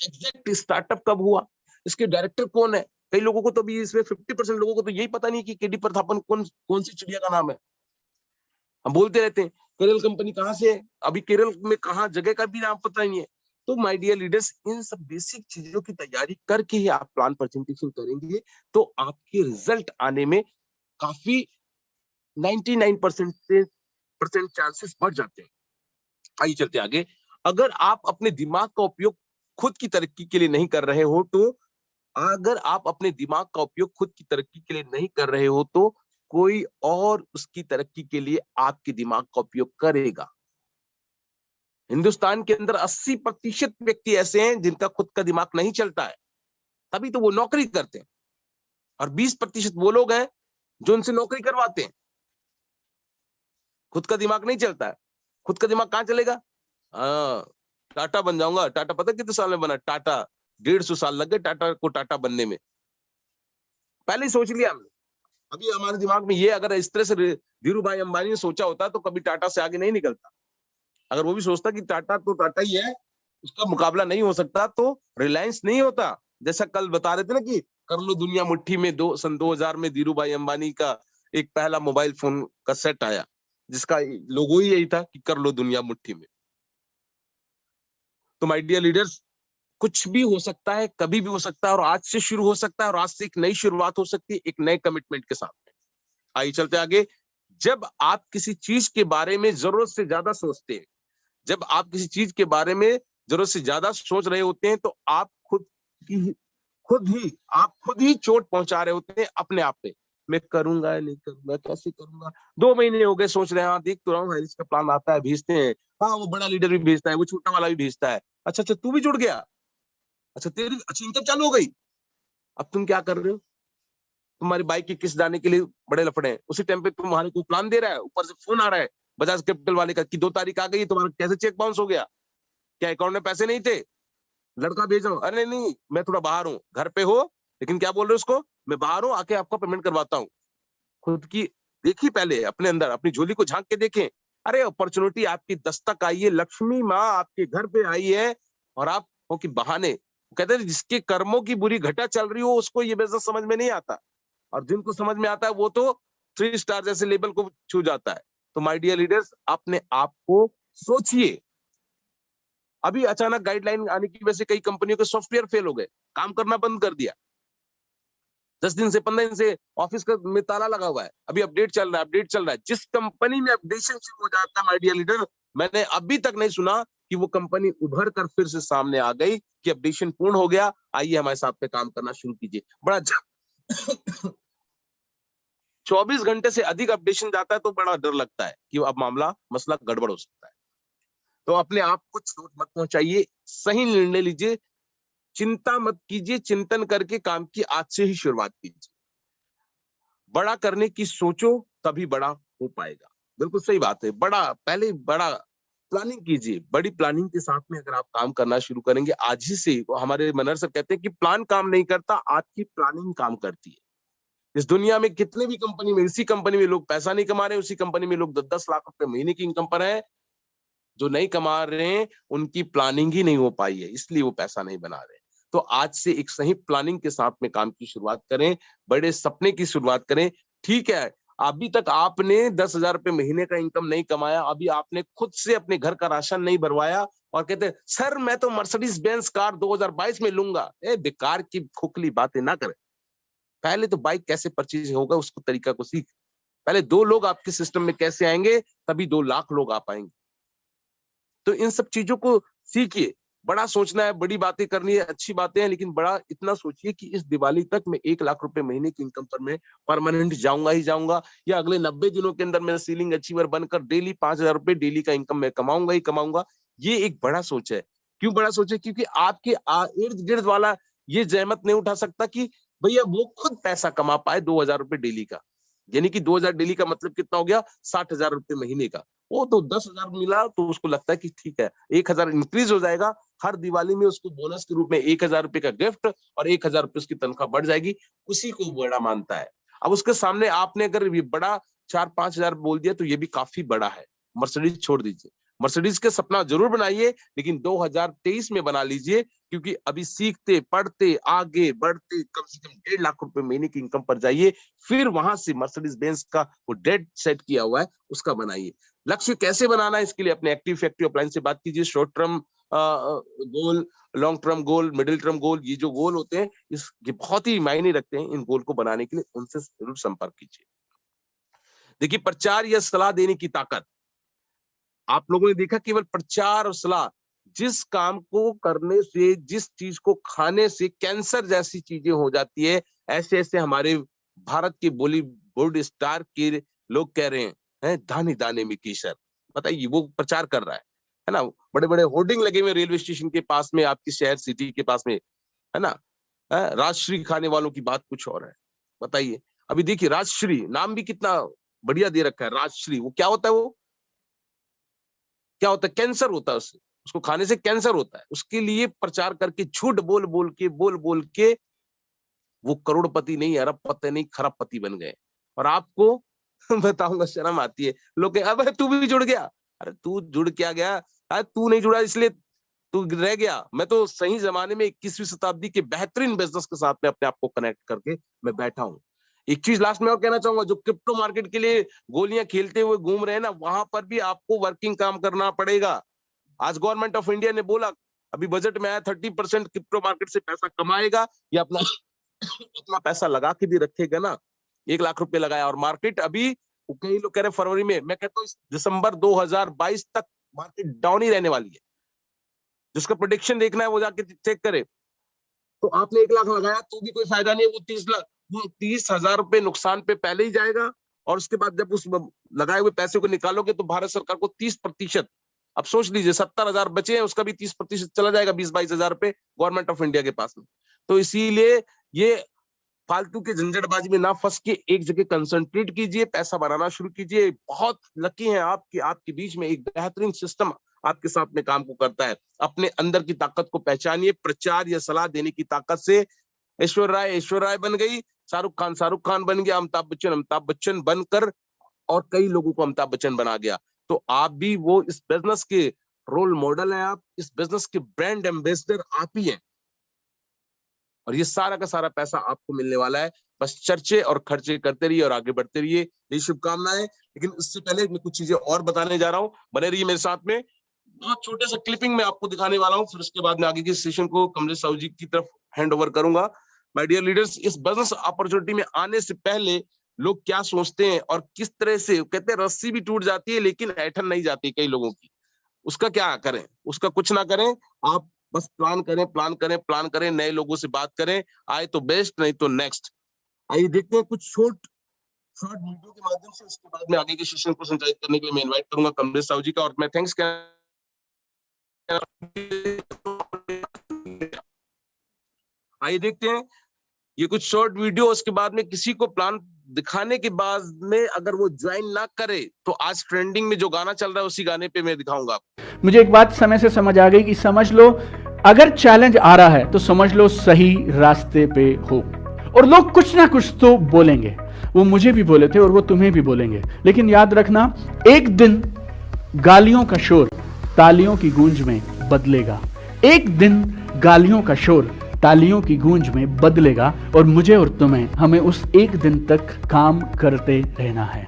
एग्जैक्ट स्टार्टअप कब हुआ, इसके डायरेक्टर कौन है। कई लोगों को तो भी इसमें 50% लोगों को तो यही पता नहीं कि केडी प्रतापन कौन सी चिड़िया का नाम है। हम बोलते रहते हैं केरल कंपनी कहाँ से है, अभी केरल में कहाँ जगह का भी नाम पता नहीं है। तो माय डियर लीडर्स, इन सब बेसिक चीजों की तैयारी करके ही आप प्लान प्रेजेंटेशन करेंगे तो आपके रिजल्ट आने में काफी 99% चांसेस बढ़ जाते हैं। आइए चलते आगे। अगर आप अपने दिमाग का उपयोग खुद की तरक्की के लिए नहीं कर रहे हो, तो अगर आप अपने दिमाग का उपयोग खुद की तरक्की के लिए नहीं कर रहे हो, तो कोई और उसकी तरक्की के लिए आपके दिमाग का उपयोग करेगा। हिंदुस्तान के अंदर 80% व्यक्ति ऐसे हैं जिनका खुद का दिमाग नहीं चलता है, तभी तो वो नौकरी करते हैं, और 20% वो लोग हैं जो उनसे नौकरी करवाते हैं। खुद का दिमाग नहीं चलता है, खुद का दिमाग कहां चलेगा? हाँ, टाटा बन जाऊंगा। टाटा पता कितने साल में बना? टाटा 150 साल लग गए टाटा को टाटा बनने में। पहले ही सोच लिया हमने। अभी हमारे दिमाग में ये, अगर इस तरह से धीरू भाई अंबानी ने सोचा होता तो कभी टाटा से आगे नहीं निकलता। अगर वो भी सोचता कि टाटा तो टाटा ही है, उसका मुकाबला नहीं हो सकता तो रिलायंस नहीं होता। जैसा कल बता रहे थे ना कि कर लो दुनिया मुट्ठी में, सन 2000 में धीरू भाई अंबानी का एक पहला मोबाइल फोन का सेट आया, जिसका लोगो ही यही था कि कर लो दुनिया मुट्ठी में। तो माय डियर लीडर्स, कुछ भी हो सकता है, कभी भी हो सकता है, और आज से शुरू हो सकता है, और आज से एक नई शुरुआत हो सकती है, एक नए कमिटमेंट के साथ। आइए चलते आगे। जब आप किसी चीज के बारे में जरूरत से ज्यादा सोचते हैं, जब आप किसी चीज के बारे में जरूरत से ज्यादा सोच रहे होते हैं, तो आप आप खुद ही चोट पहुंचा रहे होते हैं अपने आप पे। मैं करूंगा या नहीं करूंगा, कैसे करूंगा, 2 महीने हो गए सोच रहे हैं, हाँ देख तो रहा हूँ इसका प्लान आता है, भेजते हैं, हाँ वो बड़ा लीडर भी भेजता है, वो छोटा वाला भी भेजता है, अच्छा अच्छा तू भी जुड़ गया, अच्छा तेरी अच्छी इनकम चालू हो गई। अब तुम क्या कर रहे हो, तुम्हारी बाइक की किस्त जाने के लिए बड़े लफड़े हैं, उसी टाइम पे तुम्हारे को प्लान दे रहा है, ऊपर से फोन आ रहा है बजाज कैपिटल वाले का कि 2 तारीख आ गई, तुम्हारा कैसे चेक बाउंस हो गया, क्या अकाउंट में पैसे नहीं थे, लड़का भेजो, अरे नहीं मैं थोड़ा बाहर हूँ, घर पे हो लेकिन क्या बोल रहे हो उसको, मैं बाहर हूँ आके आपका पेमेंट करवाता हूँ। खुद की देखिए, पहले अपने अंदर अपनी झोली को झांक के देखें। अरे अपॉर्चुनिटी आपकी दस्तक आई है, लक्ष्मी माँ आपके घर पे आई है, और आप हो कि बहाने। कहते हैं जिसके कर्मों की बुरी घटा चल रही हो उसको ये बिजनेस समझ में नहीं आता, और जिनको समझ में आता है वो तो 3 स्टार जैसे लेवल को छू जाता है। तो माय डियर लीडर्स, अपने आप को सोचिए। अभी अचानक गाइडलाइन आने की वजह से कई कंपनियों के सॉफ्टवेयर फेल हो गए, काम करना बंद कर दिया, 10 दिन से 15 दिन से ऑफिस का में ताला लगा हुआ है, अभी अपडेट चल रहा है, अपडेट चल रहा है। जिस कंपनी में अपडेशन शुरू हो जाता है माय डियर लीडर, मैंने अभी तक नहीं सुना कि वो कंपनी उभर कर फिर से सामने आ गई कि अपडेशन पूर्ण हो गया, आइए हमारे साथ पे काम करना शुरू कीजिए। बड़ा 24 घंटे से अधिक अपडेशन जाता है तो बड़ा डर लगता है कि अब मामला मसला गड़बड़ हो सकता है। तो अपने आप को चोट मत पहुंचाइए, सही निर्णय लीजिए, चिंता मत कीजिए, चिंतन करके काम की आज से ही शुरुआत कीजिए। बड़ा करने की सोचो तभी बड़ा हो पाएगा। बिल्कुल सही बात है, बड़ा पहले बड़ा प्लानिंग कीजिए। बड़ी प्लानिंग के साथ में अगर आप काम करना शुरू करेंगे आज ही से, तो हमारे मनहर सर कहते हैं कि प्लान काम नहीं करता, आपकी प्लानिंग काम करती है। इस दुनिया में कितने भी कंपनी में, इसी कंपनी में लोग पैसा नहीं कमा रहे, उसी कंपनी में लोग 10-10 लाख रुपए महीने की इनकम पर है। जो नहीं कमा रहे हैं उनकी प्लानिंग ही नहीं हो पाई है, इसलिए वो पैसा नहीं बना रहे। तो आज से एक सही प्लानिंग के साथ में काम की शुरुआत करें, बड़े सपने की शुरुआत करें। ठीक है, अभी तक आपने 10,000 रुपए महीने का इनकम नहीं कमाया, अभी आपने खुद से अपने घर का राशन नहीं भरवाया, और कहते हैं सर मैं तो मर्सिडीज बेंज कार 2022 में लूंगा। बेकार की खोखली बातें ना करें। पहले तो बाइक कैसे परचेज होगा उसको तरीका को सीख। पहले 2 लोग आपके सिस्टम में कैसे आएंगे, तभी 2 लाख लोग आ पाएंगे। तो इन सब चीजों को सीखिए। बड़ा सोचना है, बड़ी बातें करनी है, अच्छी बातें हैं, लेकिन बड़ा इतना सोचिए कि इस दिवाली तक मैं 1 लाख रुपए महीने की इनकम पर मैं परमानेंट जाऊंगा ही जाऊंगा, या अगले 90 दिनों के अंदर मैं सीलिंग अचीवर बनकर डेली 5,000 रुपए डेली का इनकम मैं कमाऊंगा ही कमाऊंगा। ये एक बड़ा सोच है। क्यों बड़ा सोच है? क्योंकि आपके इर्द गिर्द वाला ये जहमत नहीं उठा सकता कि भैया वो खुद पैसा कमा पाए 2,000 रुपए डेली का। यानी कि 2,000 डेली का मतलब कितना हो गया? 60,000 रुपए महीने का। वो तो 10,000 मिला तो उसको लगता है कि ठीक है, 1,000 इंक्रीज हो जाएगा, हर दिवाली में उसको बोनस के रूप में 1,000 रुपए का गिफ्ट और 1,000 रुपए उसकी तनख्वाह बढ़ जाएगी, उसी को बड़ा मानता है। अब उसके सामने आपने अगर ये बड़ा 4-5,000 बोल दिया तो ये भी काफी बड़ा है। मर्सिडीज छोड़ दीजिए, मर्सिडीज के सपना जरूर बनाइए, लेकिन 2023 में बना लीजिए, क्योंकि अभी सीखते पढ़ते आगे बढ़ते कम से कम 1.5 लाख रुपए महीने की इनकम पर जाइए, फिर वहां से मर्सिडीज बेंज का वो डेट सेट किया हुआ है उसका बनाइए। लक्ष्य कैसे बनाना है, इसके लिए अपने एक्टिव फैक्ट्री अपलाइन से बात कीजिए। Short term goal, long term goal, middle term goal, ये जो गोल होते हैं ये बहुत ही मायने रखते हैं। इन गोल को बनाने के लिए उनसे जरूर संपर्क कीजिए। देखिए, प्रचार या सलाह देने की ताकत, आप लोगों ने देखा केवल प्रचार और सलाह, जिस काम को करने से, जिस चीज को खाने से कैंसर जैसी चीजें हो जाती है, ऐसे ऐसे हमारे भारत के बॉलीवुड स्टार के लोग कह रहे हैं दाने दाने में केसर। बताइए, वो प्रचार कर रहा है ना? बड़े बड़े होर्डिंग लगे हुए रेलवे स्टेशन के पास में, आपके शहर सिटी के पास में, है ना? राजश्री खाने वालों की बात कुछ और है। बताइए, अभी देखिए राजश्री नाम भी कितना बढ़िया दे रखा है, राजश्री। वो क्या होता है? वो क्या होता है? कैंसर होता है उससे, उसको खाने से कैंसर होता है। उसके लिए प्रचार करके झूठ बोल बोल के वो करोड़पति नहीं, अरबपति नहीं, खरबपति बन गए। और आपको बताऊंगा, शर्म आती है। लोग अब तू भी जुड़ गया। अरे तू जुड़ क्या गया? तू नहीं जुड़ा इसलिए तो रह गया। मैं तो सही जमाने में 21वीं शताब्दी के बेहतरीन बिजनेस के साथ में अपने आप को कनेक्ट करके मैं बैठा हूँ। एक चीज लास्ट में और कहना चाहूंगा, जो क्रिप्टो मार्केट के लिए गोलियां खेलते हुए घूम रहे हैं ना, वहां पर भी आपको वर्किंग काम करना पड़ेगा। आज गवर्नमेंट ऑफ इंडिया ने बोला, अभी बजट में आया, 30% क्रिप्टो मार्केट से पैसा कमाएगा या अपना अपना पैसा लगा के भी रखेगा ना। 1 लाख रुपए लगाया और मार्केट अभी, कई लोग कह रहे फरवरी में, मैं कहता हूँ दिसंबर 2022 तक मार्केट डाउन ही रहने वाली है। जिसका प्रोडिक्शन देखना है वो जाके चेक करे। तो आपने 1 लाख लगाया तो भी कोई फायदा नहीं है, वो 30,000 रुपए नुकसान पे पहले ही जाएगा। और उसके बाद जब उस लगाए हुए पैसे को निकालोगे तो भारत सरकार को 30%, अब सोच लीजिए 70,000 बचे हैं, उसका भी 30% चला जाएगा, 20-22 हजार रुपए गवर्नमेंट ऑफ इंडिया के पास में। तो इसीलिए ये फालतू के झंझटबाजी में ना फंस के एक जगह कंसंट्रेट कीजिए, पैसा बनाना शुरू कीजिए। बहुत लकी हैं आप कि आपके बीच में एक बेहतरीन सिस्टम आपके साथ में काम को करता है। अपने अंदर की ताकत को पहचानिए। प्रचार या सलाह देने की ताकत से ऐश्वर्या राय बन गई, शाहरुख खान बन गया, अमिताभ बच्चन बनकर और कई लोगों को अमिताभ बच्चन बना गया। तो आप भी वो इस बिजनेस के रोल मॉडल हैं, आप इस बिजनेस के ब्रांड एम्बेसडर आप ही हैं। और ये सारा का सारा पैसा आपको मिलने वाला है। बस चर्चे और खर्चे करते रहिए और आगे बढ़ते रहिए, यही शुभकामनाएं। लेकिन इससे पहले मैं कुछ चीजें और बताने जा रहा हूं, बने रहिए मेरे साथ में। बहुत छोटे से क्लिपिंग में आपको दिखाने वाला हूं, फिर उसके बाद में आगे की सेशन को कमलेश साहू जी की तरफ हैंड ओवर करूंगा। माय डियर लीडर्स, इस बिजनेस अपॉर्चुनिटी में आने से पहले लोग क्या सोचते हैं और किस तरह से, कहते हैं रस्सी भी टूट जाती है लेकिन ऐठन नहीं जाती कई लोगों की। उसका क्या करें? उसका कुछ ना करें, आप बस प्लान करें, नए लोगों से बात करें, आए तो बेस्ट, नहीं तो नेक्स्ट। आइए देखते हैं कुछ शॉर्ट वीडियो के माध्यम से, उसके बाद में आगे के सेशन को संचालित करने के लिए मैं इनवाइट करूंगा कमलेश साहू जी का। और मैं थैंक्स आइए देखते हैं ये कुछ शॉर्ट वीडियो। उसके बाद में किसी को प्लान दिखाने के बाद में अगर वो ज्वाइन ना करे तो आज ट्रेंडिंग में जो गाना चल रहा है उसी गाने पे मैं दिखाऊंगा। मुझे एक बात समय से समझ आ गई कि समझ लो अगर चैलेंज आ रहा है तो समझ लो सही रास्ते पे हो। और लोग कुछ ना कुछ तो बोलेंगे, वो मुझे भी बोले थे और वो तुम्हें भी बोलेंगे, लेकिन याद रखना एक दिन गालियों का शोर तालियों की गूंज में बदलेगा। एक दिन गालियों का शोर तालियों की गूंज में बदलेगा और मुझे और तुम्हें, हमें उस एक दिन तक काम करते रहना है।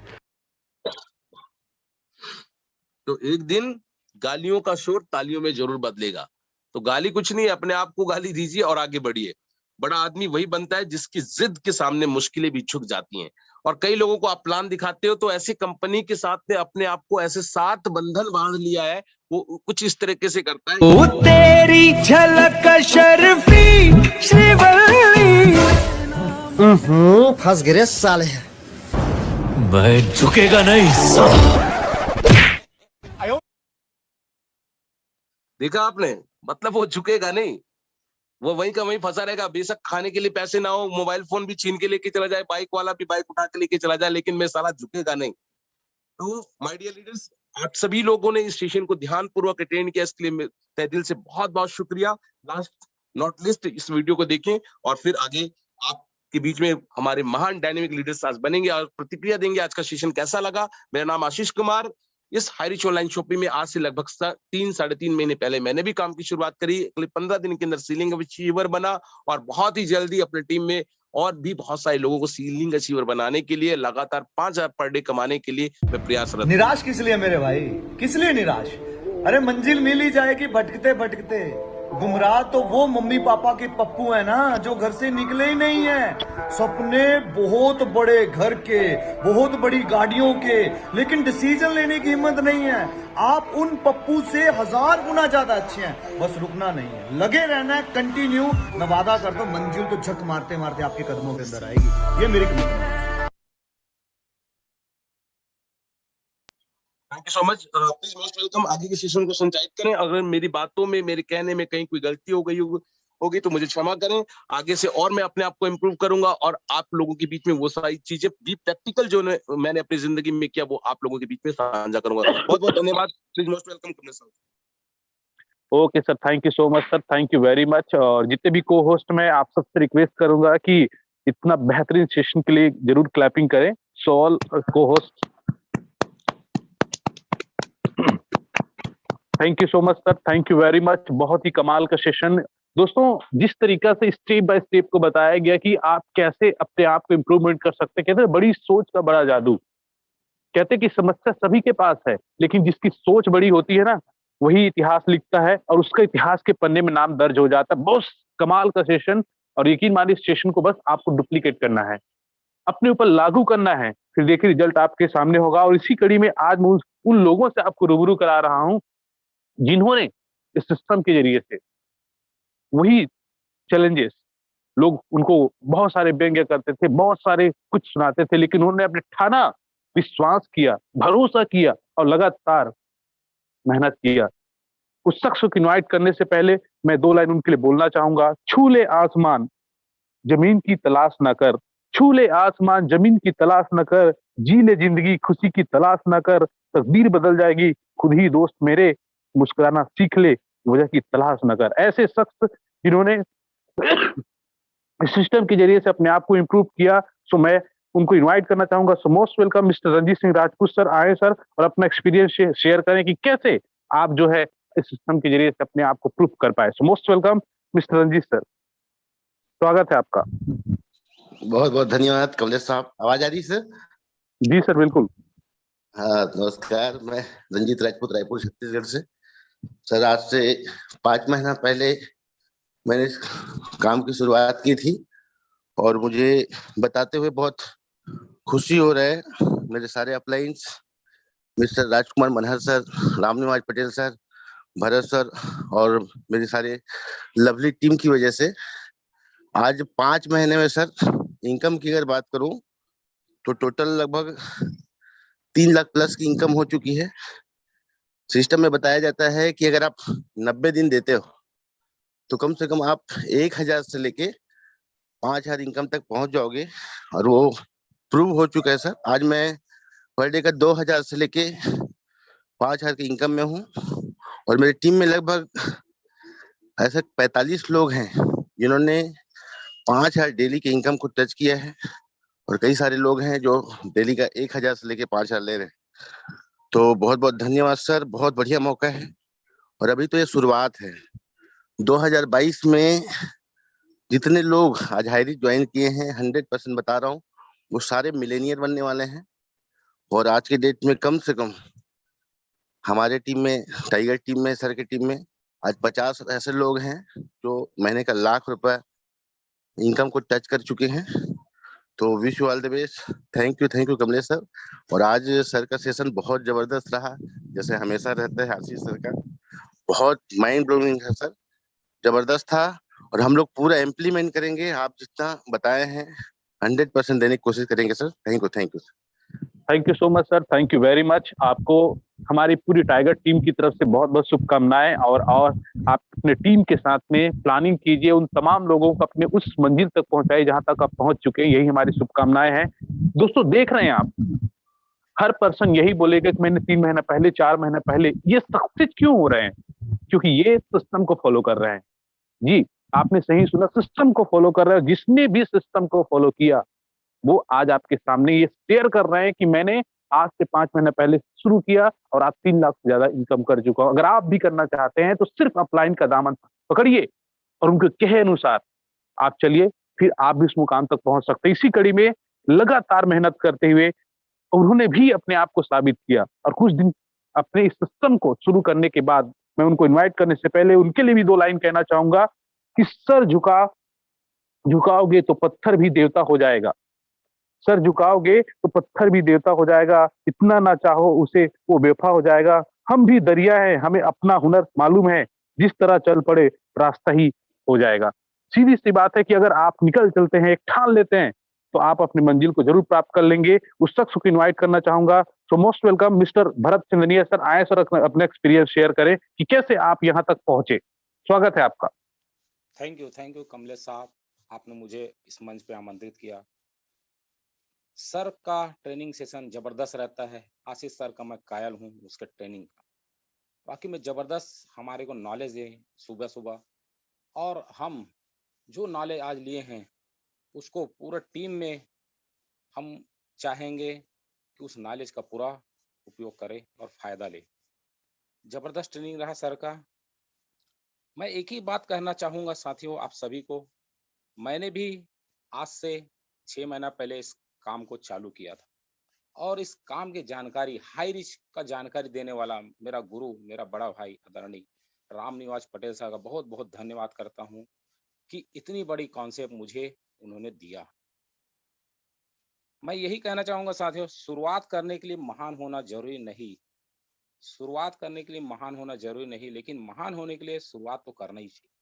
तो एक दिन गालियों का शोर तालियों में जरूर बदलेगा। तो गाली कुछ नहीं, अपने आप को गाली दीजिए और आगे बढ़िए। बड़ा आदमी वही बनता है जिसकी जिद के सामने मुश्किलें भी झुक जाती हैं। और कई लोगों को आप प्लान दिखाते हो तो ऐसी कंपनी के साथ में अपने आप को ऐसे साथ बंधन बांध लिया है, वो कुछ इस तरीके से करता है। ओ तेरी झलक शर्फी श्रीवल्ली, फंस गिरे साले। मैं झुकेगा नहीं साला। देखा आपने, मतलब वो झुकेगा नहीं, वो वहीं का वहीं फंसा रहेगा। बेशक खाने के लिए पैसे ना हो, मोबाइल फोन भी छीन के लेके चला जाए, बाइक वाला भी बाइक उठा के लेके चला जाए, लेकिन मैं साला झुकेगा नहीं। तो माय डियर लीडर्स, आप सभी लोगों ने इस सेशन को ध्यान पूर्वक अटेंड किया, इसके लिए तहे दिल से बहुत बहुत शुक्रिया। लास्ट नॉट लिस्ट, इस वीडियो को देखें और फिर आगे आपके बीच में हमारे महान डायनेमिक लीडर्स आज बनेंगे और प्रतिक्रिया देंगे आज का सेशन कैसा लगा। मेरा नाम आशीष कुमार। इस हाई रिच ऑनलाइन शॉपिंग में आज से लगभग 3-3.5 महीने पहले मैंने भी काम की शुरुआत करी। अगले 15 दिन के अंदर सीलिंग अचीवर बना और बहुत ही जल्दी अपनी टीम में और भी बहुत सारे लोगों को सीलिंग अचीवर बनाने के लिए, लगातार 5,000 पर डे कमाने के लिए मैं प्रयासरत। निराश किस लिए मेरे भाई, किस लिए निराश? अरे मंजिल मिल ही जाएगी भटकते भटकते। गुमराह तो वो मम्मी पापा के पप्पू है ना जो घर से निकले ही नहीं है। सपने बहुत बड़े घर के, बहुत बड़ी गाड़ियों के, लेकिन डिसीजन लेने की हिम्मत नहीं है। आप उन पप्पू से 1000 गुना ज्यादा अच्छे हैं, बस रुकना नहीं है, लगे रहना है, कंटिन्यू। मैं वादा करता हूं मंजिल तो झक मारते मारते आपके कदमों के अंदर आएगी, ये मेरी कमिटमेंट है। Thank you so much. Please most welcome, आगे के सेशन को संचालित करें। अगर मेरी बातों में, मेरे कहने में कहीं कोई गलती हो गई होगी तो मुझे क्षमा करें। आगे से और मैं अपने आप को इम्प्रूव करूंगा और आप लोगों के बीच में वो सारी चीजें भी प्रैक्टिकल जो मैंने अपनी जिंदगी में किया वो आप लोगों के बीच में साझा करूंगा। बहुत बहुत धन्यवाद। Please most welcome Kamlesh sir. Okay sir, thank you so much sir, thank you very much. और जितने भी को होस्ट, मैं आप सबसे रिक्वेस्ट करूंगा कि इतना बेहतरीन सेशन के लिए जरूर क्लैपिंग करें। सो ऑल को host, thank you so much sir, thank you very much. बहुत ही कमाल का सेशन। दोस्तों, जिस तरीका से स्टेप बाय स्टेप को बताया गया कि आप कैसे अपने आप को इम्प्रूवमेंट कर सकते हैं, कहते हैं बड़ी सोच का बड़ा जादू। कहते हैं कि समस्या सभी के पास है, लेकिन जिसकी सोच बड़ी होती है ना, वही इतिहास लिखता है और उसका इतिहास के पन्ने में नाम दर्ज हो जाता है। बहुत कमाल का सेशन। और यकीन मानिए, इस सेशन को बस आपको डुप्लीकेट करना है, अपने ऊपर लागू करना है, फिर देखिए रिजल्ट आपके सामने होगा। और इसी कड़ी में आज मैं उन लोगों से आपको रूबरू करा रहा हूं जिन्होंने इस सिस्टम के जरिए से वही चैलेंजेस, लोग उनको बहुत सारे व्यंग्य करते थे, बहुत सारे कुछ सुनाते थे, लेकिन उन्होंने अपने ठाना, विश्वास किया, भरोसा किया और लगातार मेहनत किया। उस शख्स को इनवाइट करने से पहले मैं 2 लाइन उनके लिए बोलना चाहूंगा। छू ले आसमान, जमीन की तलाश ना कर। छू ले आसमान, जमीन की तलाश न कर। जी ले जिंदगी, खुशी की तलाश न कर। तकदीर बदल जाएगी, खुद ही दोस्त मेरे। मुस्कुराना सीख ले, वजह की तलाश न कर। ऐसे शख्स जिन्होंने इस सिस्टम के जरिए से अपने आप को इम्प्रूव किया, सो मैं उनको इनवाइट करना चाहूंगा। So most welcome Mister Ranjeet Singh Rajput sir, आए सर और अपना एक्सपीरियंस शेयर करें कि कैसे आप जो है इस सिस्टम के जरिए से अपने आप को प्रूव कर पाए। So most welcome Mister Ranjeet sir, स्वागत है आपका। बहुत बहुत धन्यवाद कमलेश साहब। आवाज आ रही है सर? जी सर, बिल्कुल। हाँ, नमस्कार। मैं रंजीत राजपूत, रायपुर छत्तीसगढ़ से। सर, आज से 5 महीना पहले मैंने इस काम की शुरुआत की थी और मुझे बताते हुए बहुत खुशी हो रहा है। मेरे सारे अपलाइंस, mister Rajkumar Manhar sir, Ramniwas Patel sir, Bharat sir और मेरी सारे लवली टीम की वजह से आज 5 महीने में सर इनकम की अगर बात करूं तो टोटल लगभग 3 लाख प्लस की इनकम हो चुकी है। सिस्टम में बताया जाता है कि अगर आप 90 दिन देते हो तो कम से कम आप 1,000 से लेके 5,000 इनकम तक पहुंच जाओगे और वो प्रूव हो चुका है सर। आज मैं पर डे का 2,000 से लेके 5,000 की इनकम में हूँ और मेरी टीम में लगभग ऐसे 45 लोग हैं जिन्होंने 5,000 डेली की इनकम को टच किया है और कई सारे लोग हैं जो डेली का 1,000 से लेके 5,000 ले रहे हैं। तो बहुत बहुत धन्यवाद सर, बहुत बढ़िया मौका है और अभी तो ये शुरुआत है। 2022 में जितने लोग आज हायरी ज्वाइन किए हैं, 100% बता रहा हूँ, वो सारे मिलेनियर बनने वाले हैं। और आज के डेट में कम से कम हमारे टीम में, टाइगर टीम में, सर की टीम में आज 50 ऐसे लोग हैं जो महीने का 1,00,000 रुपए इनकम को टच कर चुके हैं। तो wish you all the best. Thank you Kamlesh sir. और आज सर का सेशन बहुत जबरदस्त रहा, जैसे हमेशा रहता है आशीष सर का। बहुत माइंड ब्लोइंग है सर, जबरदस्त था और हम लोग पूरा इम्प्लीमेंट करेंगे। आप जितना बताए हैं 100% देने की कोशिश करेंगे sir. Thank you. Thank you so much sir, thank you very much. आपको हमारी पूरी टाइगर टीम की तरफ से बहुत बहुत शुभकामनाएं। और आप अपने टीम के साथ में प्लानिंग कीजिए, उन तमाम लोगों को अपने उस मंजिल तक पहुंचाइए जहां तक आप पहुंच चुके हैं। यही हमारी शुभकामनाएं हैं। दोस्तों, देख रहे हैं आप, हर पर्सन यही बोलेगा कि मैंने 3 महीना पहले, 4 महीना पहले। ये सक्सेस क्यों हो रहे हैं? क्योंकि ये सिस्टम को फॉलो कर रहे हैं। जी, आपने सही सुना, सिस्टम को फॉलो कर रहे हैं। जिसने भी सिस्टम को फॉलो किया, वो आज आपके सामने ये शेयर कर रहे हैं कि मैंने आज से 5 महीने पहले शुरू किया और आज 3 लाख से ज्यादा इनकम कर चुका हूं। अगर आप भी करना चाहते हैं तो सिर्फ अपलाइन का दामन पकड़िए और उनके कहे अनुसार आप चलिए, फिर आप भी उस मुकाम तक पहुंच सकते हैं। इसी कड़ी में लगातार मेहनत करते हुए उन्होंने भी अपने आप को साबित किया। और कुछ दिन अपने इस सिस्टम को शुरू करने के बाद मैं उनको इन्वाइट करने से पहले उनके लिए भी 2 लाइन कहना चाहूंगा कि सर झुकाओगे तो पत्थर भी देवता हो जाएगा। सर झुकाओगे तो पत्थर भी देवता हो जाएगा। इतना ना चाहो उसे, वो बेवफा हो जाएगा। हम भी दरिया है, हमें अपना हुनर मालूम है। जिस तरह चल पड़े रास्ता ही हो जाएगा। सीधी सी बात है कि अगर आप निकल चलते हैं, एक ठान लेते हैं, तो आप अपनी मंजिल को जरूर प्राप्त कर लेंगे। उस शख्स को इन्वाइट करना चाहूंगा। So most welcome mister Bharat Chandaniya sir, आए सर अपने एक्सपीरियंस शेयर करें कि कैसे आप यहाँ तक पहुंचे। स्वागत है आपका। थैंक यू कमलेश साहब, आपने मुझे इस मंच पे आमंत्रित किया। सर का ट्रेनिंग सेशन जबरदस्त रहता है। आशीष सर का मैं कायल हूँ उसके ट्रेनिंग का। बाकी में जबरदस्त हमारे को नॉलेज है सुबह सुबह, और हम जो नॉलेज आज लिए हैं उसको पूरा टीम में हम चाहेंगे कि उस नॉलेज का पूरा उपयोग करें और फायदा लें। जबरदस्त ट्रेनिंग रहा सर का। मैं एक ही बात कहना चाहूंगा साथियों, आप सभी को। मैंने भी आज से 6 महीना पहले इस काम को चालू किया था, और इस काम की जानकारी, हाई रिच का जानकारी देने वाला मेरा गुरु, मेरा बड़ा भाई आदरणीय राम निवास पटेल साहब का बहुत बहुत धन्यवाद करता हूँ कि इतनी बड़ी कॉन्सेप्ट मुझे उन्होंने दिया। मैं यही कहना चाहूंगा साथियों, शुरुआत करने के लिए महान होना जरूरी नहीं। शुरुआत करने के लिए महान होना जरूरी नहीं, लेकिन महान होने के लिए शुरुआत तो करना ही चाहिए।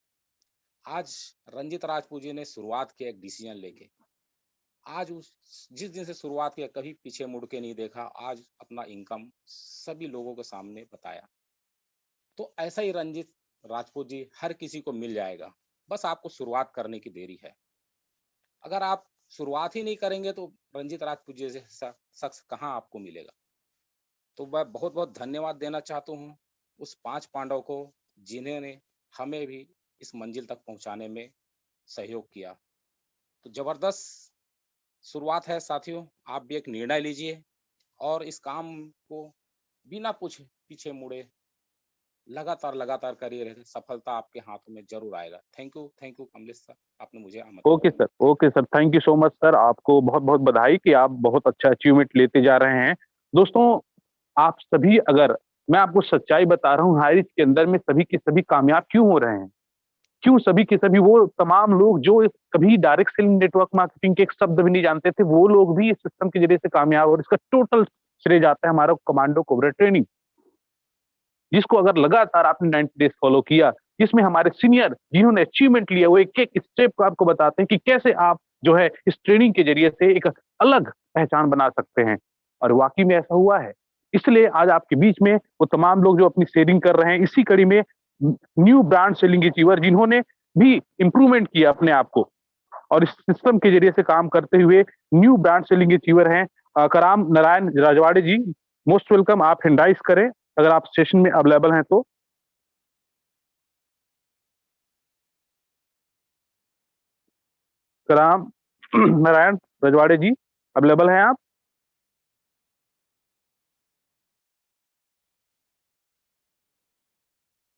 आज रंजित राजपूत जी ने शुरुआत किया एक डिसीजन लेके। आज उस जिस दिन से शुरुआत किया, कभी पीछे मुड़ के नहीं देखा। आज अपना इनकम सभी लोगों के सामने बताया। तो ऐसा ही रंजित राजपूत जी हर किसी को मिल जाएगा, बस आपको शुरुआत करने की देरी है। अगर आप शुरुआत ही नहीं करेंगे तो रंजित राजपूत जी जैसा शख्स कहाँ आपको मिलेगा। तो मैं बहुत बहुत धन्यवाद देना चाहता हूँ उस 5 पांडव को, जिन्होंने हमें भी इस मंजिल तक पहुंचाने में सहयोग किया। तो जबरदस्त शुरुआत है साथियों, आप भी एक निर्णय लीजिए और इस काम को बिना पूछे पीछे मुड़े लगातार लगातार करिए रहे, सफलता आपके हाथों में जरूर आएगा। थैंक यू कमलेश सर, आपने मुझे आमंत्रित okay sir, thank you so much sir. आपको बहुत बहुत बधाई कि आप बहुत अच्छा अचीवमेंट लेते जा रहे हैं। दोस्तों, आप सभी, अगर मैं आपको सच्चाई बता रहा हूँ, हाई रिच के अंदर में सभी के सभी कामयाब क्यों हो रहे हैं, क्यों सभी के सभी वो तमाम लोग जो कभी डायरेक्ट सेलिंग नेटवर्क मार्केटिंग के एक शब्द भी नहीं जानते थे, वो लोग भी इस सिस्टम के जरिए से कामयाब, और इसका टोटल श्रेय जाता है हमारा कमांडो कोबरा ट्रेनिंग, जिसको अगर लगातार आपने 90 डेज फॉलो किया, जिसमें हमारे सीनियर जिन्होंने अचीवमेंट लिया, वो एक एक स्टेप को आपको बताते हैं कि कैसे आप जो है इस ट्रेनिंग के जरिए से एक अलग पहचान बना सकते हैं, और वाकई में ऐसा हुआ है। इसलिए आज आपके बीच में वो तमाम लोग जो अपनी शेयरिंग कर रहे हैं, इसी कड़ी में न्यू ब्रांड सेलिंग अचीवर जिन्होंने भी इंप्रूवमेंट किया अपने आप को, और इस सिस्टम के जरिए से काम करते हुए न्यू ब्रांड सेलिंग अचीवर हैं कराम नारायण राजवाड़े जी। मोस्ट वेलकम, आप हैंडाइज करें अगर आप सेशन में अवेलेबल हैं तो। कराम नारायण रजवाड़े जी, अवेलेबल हैं आप?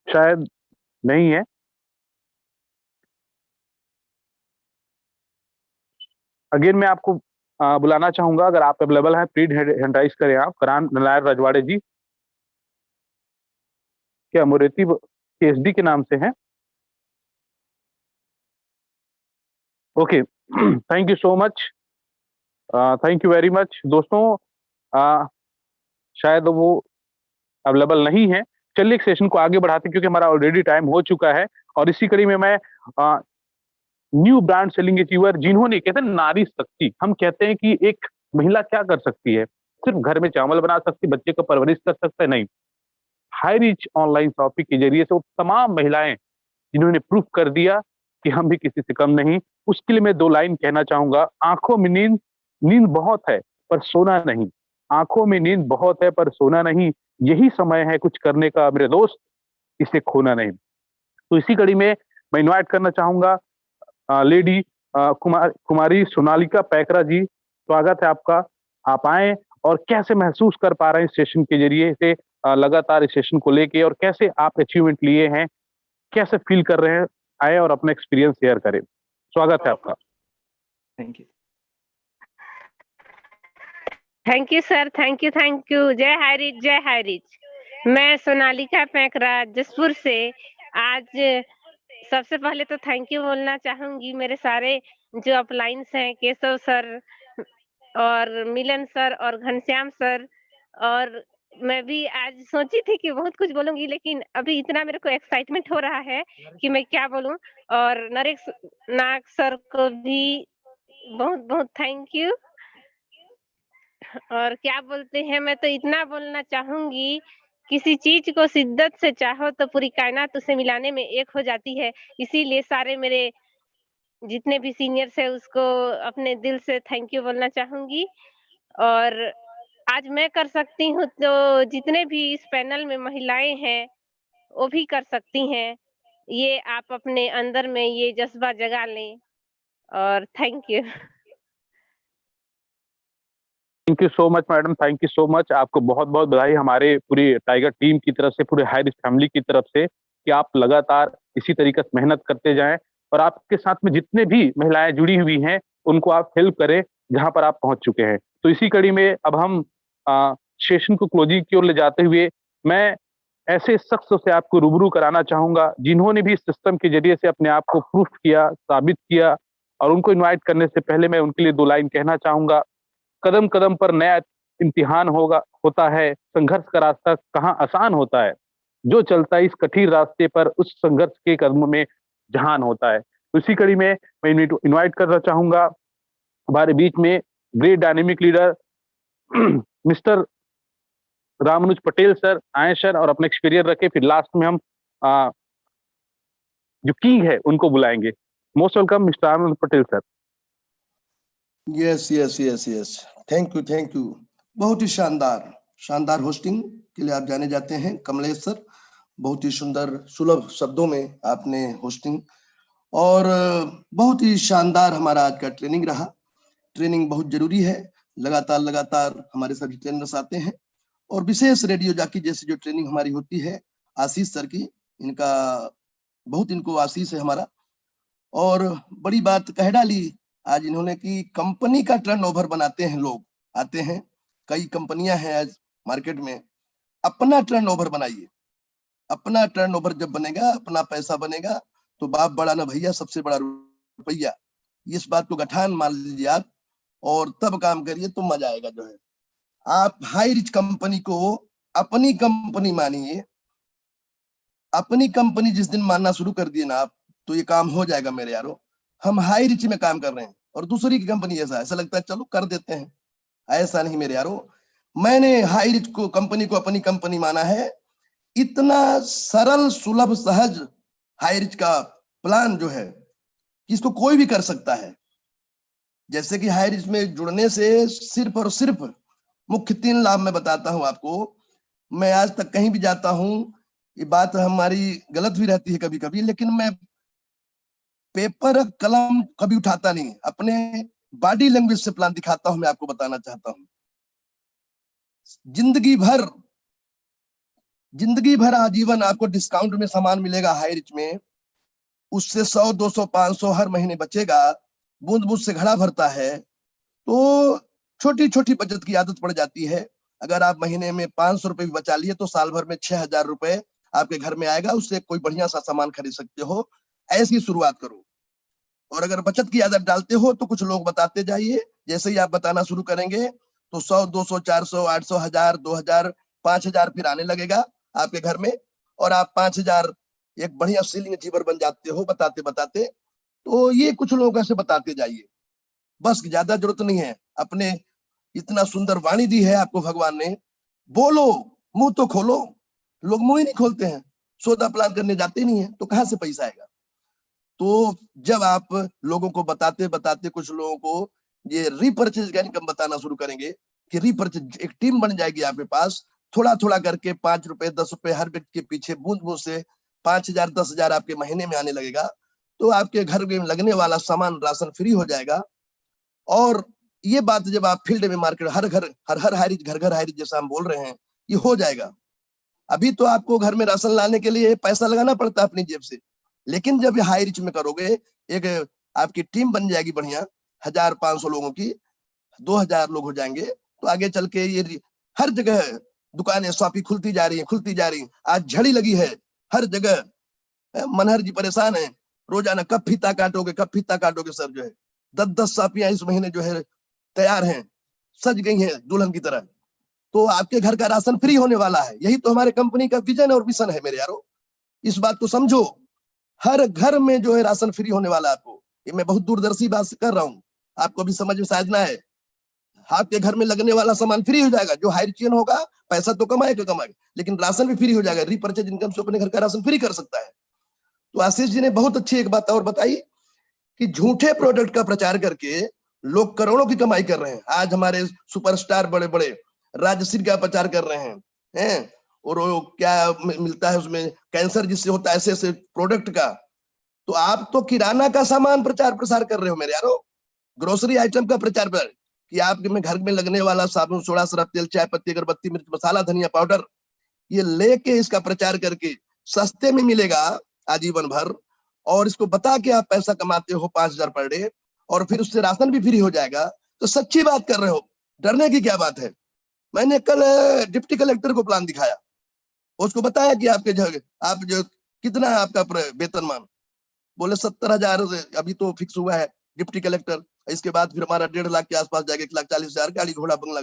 शायद नहीं है। अगेन मैं आपको बुलाना चाहूंगा, अगर आप अवेलेबल हैं प्लीज हैंडाइज करें आप। कराम नारायण रजवाड़े जी, क्या मोरेती केएसडी के नाम से हैं? Okay, thank you so much, thank you very much. दोस्तों, शायद वो अवेलेबल नहीं है। चलिए एक सेशन को आगे बढ़ाते हैं, क्योंकि हमारा ऑलरेडी टाइम हो चुका है, और इसी कड़ी में मैं न्यू ब्रांड सेलिंग अचीवर जिन्होंने, कहते हैं नारी शक्ति, हम कहते हैं कि एक महिला क्या कर सकती है, सिर्फ घर में चावल बना सकती, बच्चे को परवरिश कर सकता है, नहीं। हाई रिच ऑनलाइन शॉपिंग के जरिए से वो तमाम महिलाएं जिन्होंने प्रूफ कर दिया कि हम भी किसी से कम नहीं। उसके लिए मैं 2 लाइन कहना चाहूंगा। आंखों में नींद, नींद बहुत है पर सोना नहीं। आंखों में नींद बहुत है पर सोना नहीं, यही समय है कुछ करने का मेरे दोस्त, इसे खोना नहीं। तो इसी कड़ी में मैं इनवाइट करना चाहूंगा लेडी कुमारी सोनालिका पैकरा जी, स्वागत है आपका। आप आए और कैसे महसूस कर पा रहे हैं इस सेशन के जरिए से, लगातार इस सेशन को लेके, और कैसे आप अचीवमेंट लिए हैं, कैसे फील कर रहे हैं, आए और अपना एक्सपीरियंस शेयर करें। स्वागत है आपका। Thank you. Thank you sir, thank you. जय हाई रिच, जय हाई रिच। मैं सोनालिका पैकरा जसपुर से। आज सबसे पहले तो थैंक यू बोलना चाहूंगी मेरे सारे जो अपलाइंस हैं, केशव सर और मिलन सर और घनश्याम सर। और मैं भी आज सोची थी कि बहुत कुछ बोलूंगी, लेकिन अभी इतना मेरे को एक्साइटमेंट हो रहा है कि मैं क्या बोलूं। और नरेश नाग सर को भी बहुत बहुत थैंक यू। और क्या बोलते हैं, मैं तो इतना बोलना चाहूंगी, किसी चीज को शिद्दत से चाहो तो पूरी कायनात उसे मिलाने में एक हो जाती है। इसीलिए सारे मेरे जितने भी सीनियर्स है उसको अपने दिल से थैंक यू बोलना चाहूंगी। और आज मैं कर सकती हूँ तो जितने भी इस पैनल में महिलाएं हैं वो भी कर सकती हैं। ये आप अपने अंदर में ये जज्बा जगा लें। और thank you. Thank you so much madam, thank you so much. आपको बहुत बहुत बधाई हमारे पूरी टाइगर टीम की तरफ से, पूरे हाई रिस्क फैमिली की तरफ से, कि आप लगातार इसी तरीके से मेहनत करते जाएं और आपके साथ में जितने भी महिलाएं जुड़ी हुई हैं उनको आप हेल्प करें जहां पर आप पहुंच चुके हैं। तो इसी कड़ी में अब हम सेशन को क्लोजिंग की ओर ले जाते हुए मैं ऐसे शख्स से आपको रूबरू कराना चाहूंगा जिन्होंने भी इस सिस्टम के जरिए से अपने आप को प्रूफ किया, साबित किया, और उनको इनवाइट करने से पहले मैं उनके लिए 2 लाइन कहना चाहूंगा। कदम कदम पर नया इम्तिहान होता है, संघर्ष का रास्ता कहाँ आसान होता है, जो चलता है इस कठिन रास्ते पर उस संघर्ष के कदमों में जहान होता है। तो इसी कड़ी में मैं इनवाइट करना चाहूंगा हमारे बीच में great dynamic leader Mister Ramanuj Patel sir. आए सर और अपना एक्सपीरियंस रखे, फिर लास्ट में हम जो किंग है उनको बुलाएंगे। Most welcome Mister Ramanuj Patel sir. Yes yes yes yes, thank you. बहुत ही शानदार होस्टिंग के लिए आप जाने जाते हैं कमलेश सर। बहुत ही सुंदर सुलभ शब्दों में आपने होस्टिंग, और बहुत ही शानदार हमारा आज का ट्रेनिंग रहा। ट्रेनिंग बहुत जरूरी है, लगातार हमारे सभी ट्रेनर्स आते हैं, और विशेष रेडियो जॉकी जैसी जो ट्रेनिंग हमारी होती है आशीष सर की, इनका बहुत इनको आशीष है हमारा। और बड़ी बात कह डाली आज इन्होंने कि कंपनी का टर्नओवर बनाते हैं लोग, आते हैं, कई कंपनियां हैं आज मार्केट में। अपना टर्नओवर बनाइए, अपना टर्नओवर जब बनेगा, अपना पैसा बनेगा, तो बाप बड़ा ना भैया, सबसे बड़ा रुपया। इस बात को गठान मान लीजिए आप, और तब काम करिए तो मजा आएगा। जो है आप हाई रिच कंपनी को अपनी कंपनी मानिए। अपनी कंपनी जिस दिन मानना शुरू कर दिए ना आप, तो ये काम हो जाएगा मेरे यारो। हम हाई रिच में काम कर रहे हैं और दूसरी की कंपनी ऐसा लगता है चलो कर देते हैं, ऐसा नहीं मेरे यारो। मैंने हाई रिच को कंपनी को अपनी कंपनी माना है। इतना सरल सुलभ सहज हाई रिच का प्लान जो है इसको कोई भी कर सकता है। जैसे कि हाई रिच में जुड़ने से सिर्फ और सिर्फ मुख्य 3 लाभ मैं बताता हूं आपको। मैं आज तक कहीं भी जाता हूं, ये बात हमारी गलत भी रहती है कभी कभी, लेकिन मैं पेपर कलम कभी उठाता नहीं, अपने बॉडी लैंग्वेज से प्लान दिखाता हूं। मैं आपको बताना चाहता हूं, जिंदगी भर आजीवन आपको डिस्काउंट में सामान मिलेगा हाई रिच में। उससे 100, 200, 500 हर महीने बचेगा। बूंद बूंद से घड़ा भरता है, तो छोटी छोटी बचत की आदत पड़ जाती है। अगर आप महीने में 500 रुपए भी बचा लिए तो साल भर में 6000 रुपए आपके घर में आएगा। उससे कोई बढ़िया सा सामान खरीद सकते हो। ऐसी शुरुआत करो। और अगर बचत की आदत डालते हो तो कुछ लोग बताते जाइए, जैसे ही आप बताना शुरू करेंगे तो 100, 200, 400, 800, 1000, 2000, 5000 फिर आने लगेगा आपके घर में, और आप 5000 एक बढ़िया सीलिंग अचीवर बन जाते हो बताते बताते। तो ये कुछ लोग ऐसे बताते जाइए, बस ज्यादा जरूरत नहीं है। अपने इतना सुंदर वाणी दी है आपको भगवान ने, बोलो, मुंह तो खोलो। लोग मुंह ही नहीं खोलते हैं, सौदा प्लान करने जाते नहीं है, तो कहां से पैसा आएगा। तो जब आप लोगों को बताते बताते कुछ लोगों को ये रीपर्चेज का इनकम बताना शुरू करेंगे कि रीपर्चेज एक टीम बन जाएगी आपके पास, थोड़ा थोड़ा करके 5 रुपए 10 रुपए हर व्यक्ति के पीछे बूंद बूंद से 5000 10,000 आपके महीने में आने लगेगा। तो आपके घर में लगने वाला सामान राशन फ्री हो जाएगा। और ये बात जब आप फील्ड में मार्केट हर हाइरिज घर हाइरिज जैसा हम बोल रहे हैं, ये हो जाएगा। अभी तो आपको घर में राशन लाने के लिए पैसा लगाना पड़ता है अपनी जेब से, लेकिन जब हाई रिच में करोगे, एक आपकी टीम बन जाएगी बढ़िया 1500 लोगों की, 2000 लोग हो जाएंगे, तो आगे चल के ये हर जगह दुकानें शॉपी खुलती जा रही हैं। आज झड़ी लगी है हर जगह। मनहर जी परेशान है, रोजाना कब फीता काटोगे सर। जो है 10-10 शॉपियां इस महीने जो है तैयार हैं, सज गई हैं दुल्हन की तरह। तो आपके घर का राशन फ्री होने वाला है। यही तो हमारे कंपनी का विजन और मिशन है मेरे यारो। इस बात को समझो, हर घर में जो है राशन फ्री होने वाला है आपको। ये मैं बहुत दूरदर्शी बात कर रहा हूँ, आपको भी समझ में शायद ना है। आपके घर में लगने वाला सामान फ्री हो जाएगा। जो हाई रिचियन होगा पैसा तो कमाएगा, लेकिन राशन भी फ्री हो जाएगा। रीपर्चेज इनकम से अपने घर का राशन फ्री कर सकता है। तो आशीष जी ने बहुत अच्छी एक बात और बताई कि झूठे प्रोडक्ट का प्रचार करके लोग करोड़ों की कमाई कर रहे हैं। आज हमारे सुपरस्टार बड़े बड़े राजश्री का प्रचार कर रहे हैं, और वो क्या मिलता है उसमें, कैंसर जिससे होता है, ऐसे प्रोडक्ट का। तो आप तो किराना का सामान प्रचार प्रसार कर रहे हो मेरे यारो, ग्रोसरी आइटम का प्रचार। कि आपके में घर में लगने वाला साबुन, सोडा, सरफ, तेल, चाय पत्ती, अगरबत्ती, मिर्च मसाला, धनिया पाउडर, ये लेके इसका प्रचार करके सस्ते में मिलेगा आजीवन भर, और इसको बता के आप पैसा कमाते हो 5,000 पर डे, और फिर उससे राशन भी फ्री हो जाएगा, तो सच्ची बात कर रहे हो, डरने की क्या बात है। मैंने कल डिप्टी कलेक्टर को प्लान दिखाया, उसको बताया कि आप जो कितना है आपका वेतनमान, बोले 70,000 अभी तो फिक्स हुआ है डिप्टी कलेक्टर, इसके बाद फिर हमारा 1.5 लाख के आसपास जाएगा, 1,40,000 गाड़ी घोड़ा बंगला।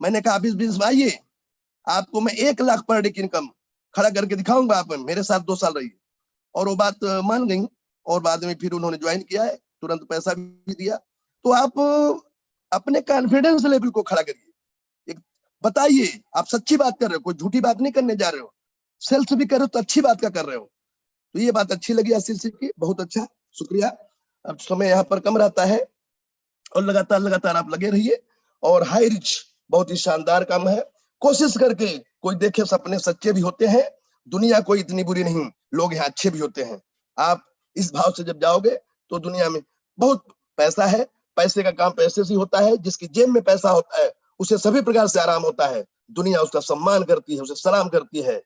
मैंने कहा ऑफिस बिजनेस में आइए, आपको मैं 1 लाख पर डे की इनकम खड़ा करके दिखाऊंगा, आप मेरे साथ 2 साल रहिए। और वो बात मान गई, और बाद में फिर उन्होंने ज्वाइन किया है, तुरंत पैसा भी दिया। तो आप अपने कॉन्फिडेंस लेवल को खड़ा करिए, एक बताइए आप सच्ची बात कर रहे हो, कोई झूठी बात नहीं करने जा रहे हो, सेल्स भी कर रहे हो तो अच्छी बात का कर रहे हो। तो ये बात अच्छी लगी आशीष सिंह की, बहुत अच्छा, शुक्रिया। अब समय यहाँ पर कम रहता है और लगातार आप लगे रहिए। और हाई रिच बहुत ही शानदार काम है, कोशिश करके कोई देखे सपने सच्चे भी होते हैं, दुनिया कोई इतनी बुरी नहीं, लोग यहाँ अच्छे भी होते हैं। आप इस भाव से जब जाओगे तो दुनिया में बहुत पैसा है, पैसे का काम पैसे से होता है, जिसकी जेब में पैसा होता है उसे सभी प्रकार से आराम होता है, दुनिया उसका सम्मान करती है, उसे सलाम करती है।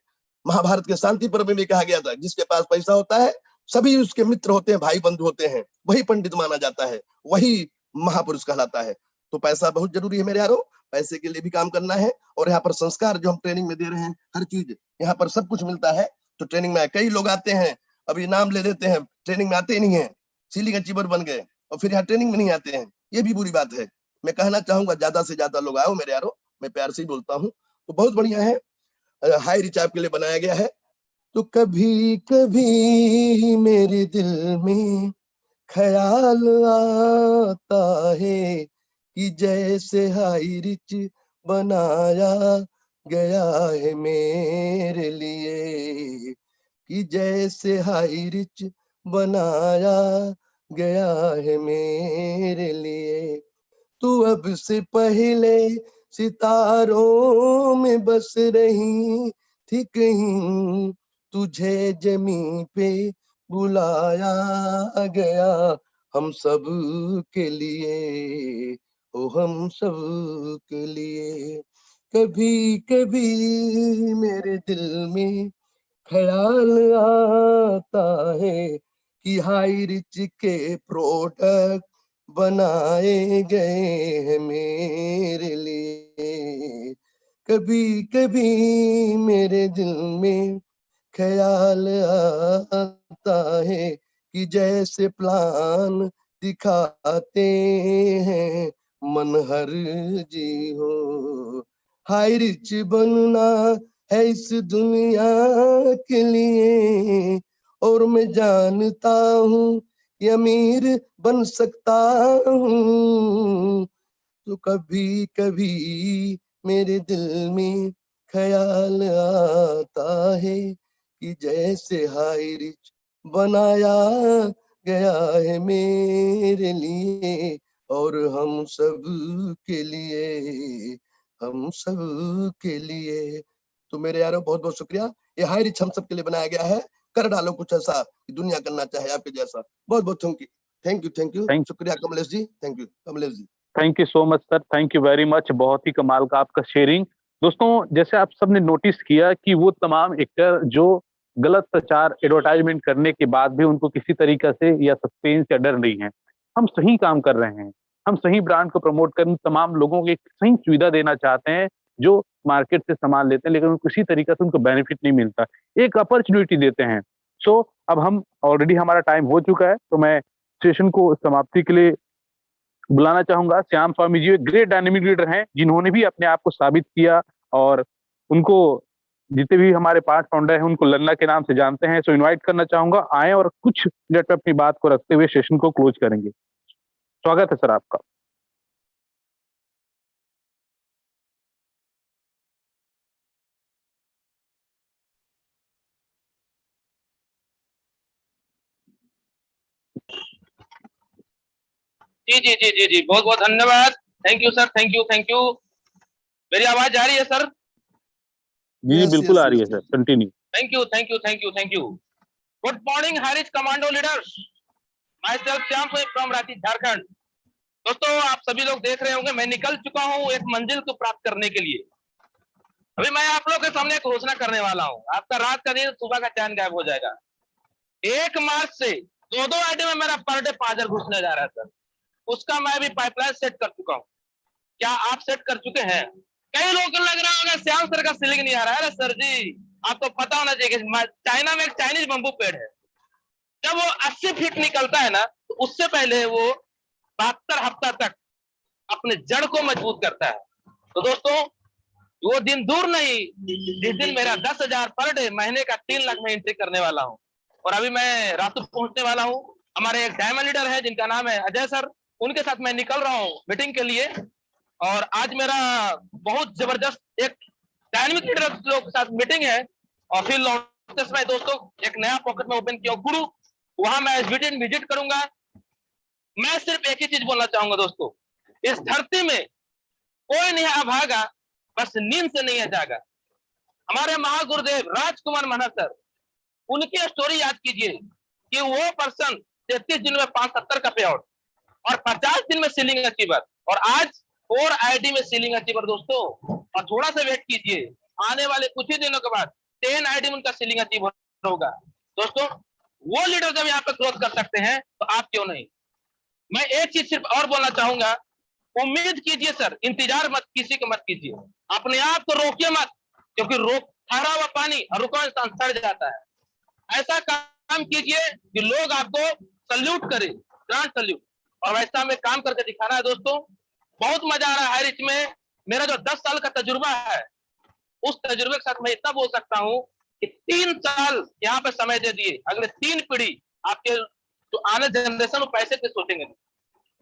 महाभारत के शांति पर्व में भी कहा गया था, जिसके पास पैसा होता है सभी उसके मित्र होते हैं, भाई बंधु होते हैं, वही पंडित माना जाता है, वही महापुरुष कहलाता है। तो पैसा बहुत जरूरी है मेरे यारों, पैसे के लिए भी काम करना है। और यहाँ पर संस्कार जो हम ट्रेनिंग में दे रहे हैं, हर चीज यहाँ पर सब कुछ मिलता है। तो ट्रेनिंग में कई लोग आते हैं, अभी नाम ले देते हैं, ट्रेनिंग में आते ही नहीं है, सीलिंग अचीवर बन गए और फिर यहाँ ट्रेनिंग में नहीं आते हैं, ये भी बुरी बात है। मैं कहना चाहूंगा ज्यादा से ज्यादा लोग आओ मेरे यारों, मैं प्यार से ही बोलता हूँ। तो बहुत बढ़िया है, हाई रिच आपके लिए बनाया गया है। तो कभी कभी मेरे दिल में ख्याल आता है कि जैसे हाई रिच बनाया गया है मेरे लिए, कि जैसे हाई रिच बनाया गया है मेरे लिए। तू अब से पहले सितारों में बस रही थी कहीं, तुझे जमीन पे बुलाया गया हम सब के लिए, ओ हम सब के लिए। कभी कभी मेरे दिल में ख्याल आता है कि हाई रिच के प्रोडक्ट बनाए गए हैं मेरे लिए। कभी कभी मेरे दिल में ख्याल आता है कि जैसे प्लान दिखाते हैं मनहर जी हो, हाई रिच बनना है इस दुनिया के लिए, और मैं जानता हूँ कि अमीर बन सकता हूँ। तो कभी कभी मेरे दिल में ख्याल आता है कि जैसे हाई रिच बनाया गया है मेरे लिए, और हम सब के लिए, हम सब के लिए। तो मेरे यारों बहुत बहुत शुक्रिया, ये हाई रिच हम सब के लिए बनाया गया है। कर डालो कुछ ऐसा कि दुनिया करना चाहे आपके जैसा। बहुत बहुत थैंक यू, शुक्रिया Kamlesh ji, thank you Kamlesh ji. Thank you so much sir, thank you very much, बहुत ही कमाल का आपका शेयरिंग। दोस्तों, जैसे आप सबने नोटिस किया कि वो तमाम एक्टर जो गलत प्रचार एडवर्टाइजमेंट करने के बाद भी उनको किसी तरीके से या सस्पेंस या डर नहीं है, हम सही काम कर रहे हैं, हम सही ब्रांड को प्रमोट कर तमाम लोगों को एक सही सुविधा देना चाहते हैं जो मार्केट से सामान लेते हैं, लेकिन उनको किसी तरीके से उनको बेनिफिट नहीं मिलता, एक अपॉर्चुनिटी देते हैं। सो अब हम ऑलरेडी हमारा टाइम हो चुका है, तो मैं सेशन को समाप्ति के लिए बुलाना चाहूंगा। Shyam Swami ji great dynamic leader हैं, जिन्होंने भी अपने आप को साबित किया, और उनको जितने भी हमारे पार्ट फाउंडर हैं उनको लन्ना के नाम से जानते हैं। सो इनवाइट करना चाहूंगा, आए और कुछ मिनट में अपनी बात को रखते हुए सेशन को क्लोज करेंगे। स्वागत है सर आपका। जी जी जी जी जी, बहुत बहुत धन्यवाद। Thank you sir, thank you. मेरी आवाज जा रही है सर? जी बिल्कुल आ रही है sir, continue. Thank you. Good morning high rich commando leaders, my self Shyam from Ranchi Jharkhand. दोस्तों आप सभी लोग देख रहे होंगे मैं निकल चुका हूं एक मंजिल को प्राप्त करने के लिए। अभी मैं आप लोग के सामने एक घोषणा करने वाला हूं, आपका रात का दिन सुबह का चैन गायब हो जाएगा। 1 मार्च से 2-2 आईडी में मेरा पर डे 5,000 घुसने जा रहा है सर, उसका मैं भी पाइपलाइन सेट कर चुका हूं। क्या आप सेट कर चुके हैं? कई लोगों को लग रहा होगा श्याम सर का सीलिंग नहीं आ रहा है। सर जी आपको पता होना चाहिए कि चाइना में एक चाइनीज बम्बू पेड़ है, जब वो 80 फीट निकलता है ना तो उससे पहले वो 72 हफ्ता तक अपने जड़ को मजबूत करता है। तो दोस्तों वो दिन दूर नहीं जिस दिन मेरा 10,000 पर डे महीने का 3 लाख में एंट्री करने वाला हूं। और अभी मैं रातू पहुंचने वाला हूं। हमारे एक डायमंड लीडर है जिनका नाम है अजय सर, उनके साथ मैं निकल रहा हूं मीटिंग के लिए। और आज मेरा बहुत जबरदस्त एक डायनामिक लीडर लोग के साथ मीटिंग है। और फिर लौटते समय दोस्तों एक नया पॉकेट में ओपन किया गुरु, वहां मैं विजिट करूंगा। मैं सिर्फ एक ही चीज बोलना चाहूंगा दोस्तों, इस धरती में कोई नहीं अभागा, बस नींद से नहीं है जागा। हमारे महागुरुदेव राजकुमार महना सर, उनकी स्टोरी याद कीजिए कि वो पर्सन 33 दिन में 570 का पे आउट और 50 दिन में सीलिंग अचीवर, और आज 4 आईडी में सीलिंग अचीवर दोस्तों। और थोड़ा सा वेट कीजिए, आने वाले कुछ ही दिनों के बाद 10 आईडी में उनका सीलिंग अचीवर होगा। दोस्तों वो लीडर जब यहाँ पे ग्रोथ कर सकते हैं तो आप क्यों नहीं। मैं एक चीज सिर्फ और बोलना चाहूंगा, उम्मीद कीजिए सर, इंतजार मत किसी को मत कीजिए, अपने आप को रोकिए मत, क्योंकि ठहरा हुआ पानी और रुका हुआ इंसान सड़ जाता है। ऐसा काम कीजिए कि लोग आपको सल्यूट करे, ग्रांड सल्यूट, और वैसा हमें काम करके दिखाना है दोस्तों। बहुत मजा आ रहा है हाई रिच में। मेरा जो 10 साल का तजुर्बा है, उस तजुर्बे के साथ मैं इतना बोल सकता हूँ कि 3 साल यहाँ पे समय दे दिए, अगले 3 पीढ़ी आपके जो आने जनरेशन वो पैसे से सोचेंगे,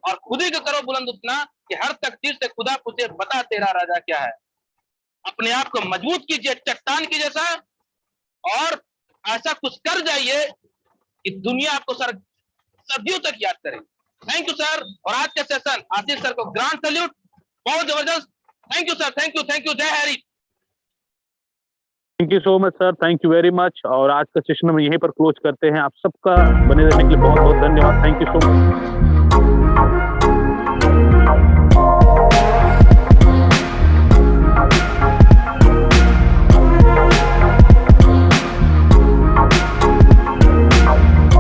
और खुद ही को करो बुलंद उतना कि हर तकदीर से खुदा पूछे बता तेरा राजा क्या है। अपने आप को मजबूत कीजिए चट्टान की जैसा, और ऐसा कुछ कर जाइए कि दुनिया आपको सदियों तक याद करे। Thank you sir. और आज के सेशन आशीष सर को ग्रांड सैल्यूट, बहुत जबरदस्त। Thank you sir, thank you. जय Hari. Thank you so much sir, thank you very much. और आज का सेशन हम यहीं पर क्लोज करते हैं। आप सबका बने रहने के लिए बहुत बहुत धन्यवाद। Thank you so much.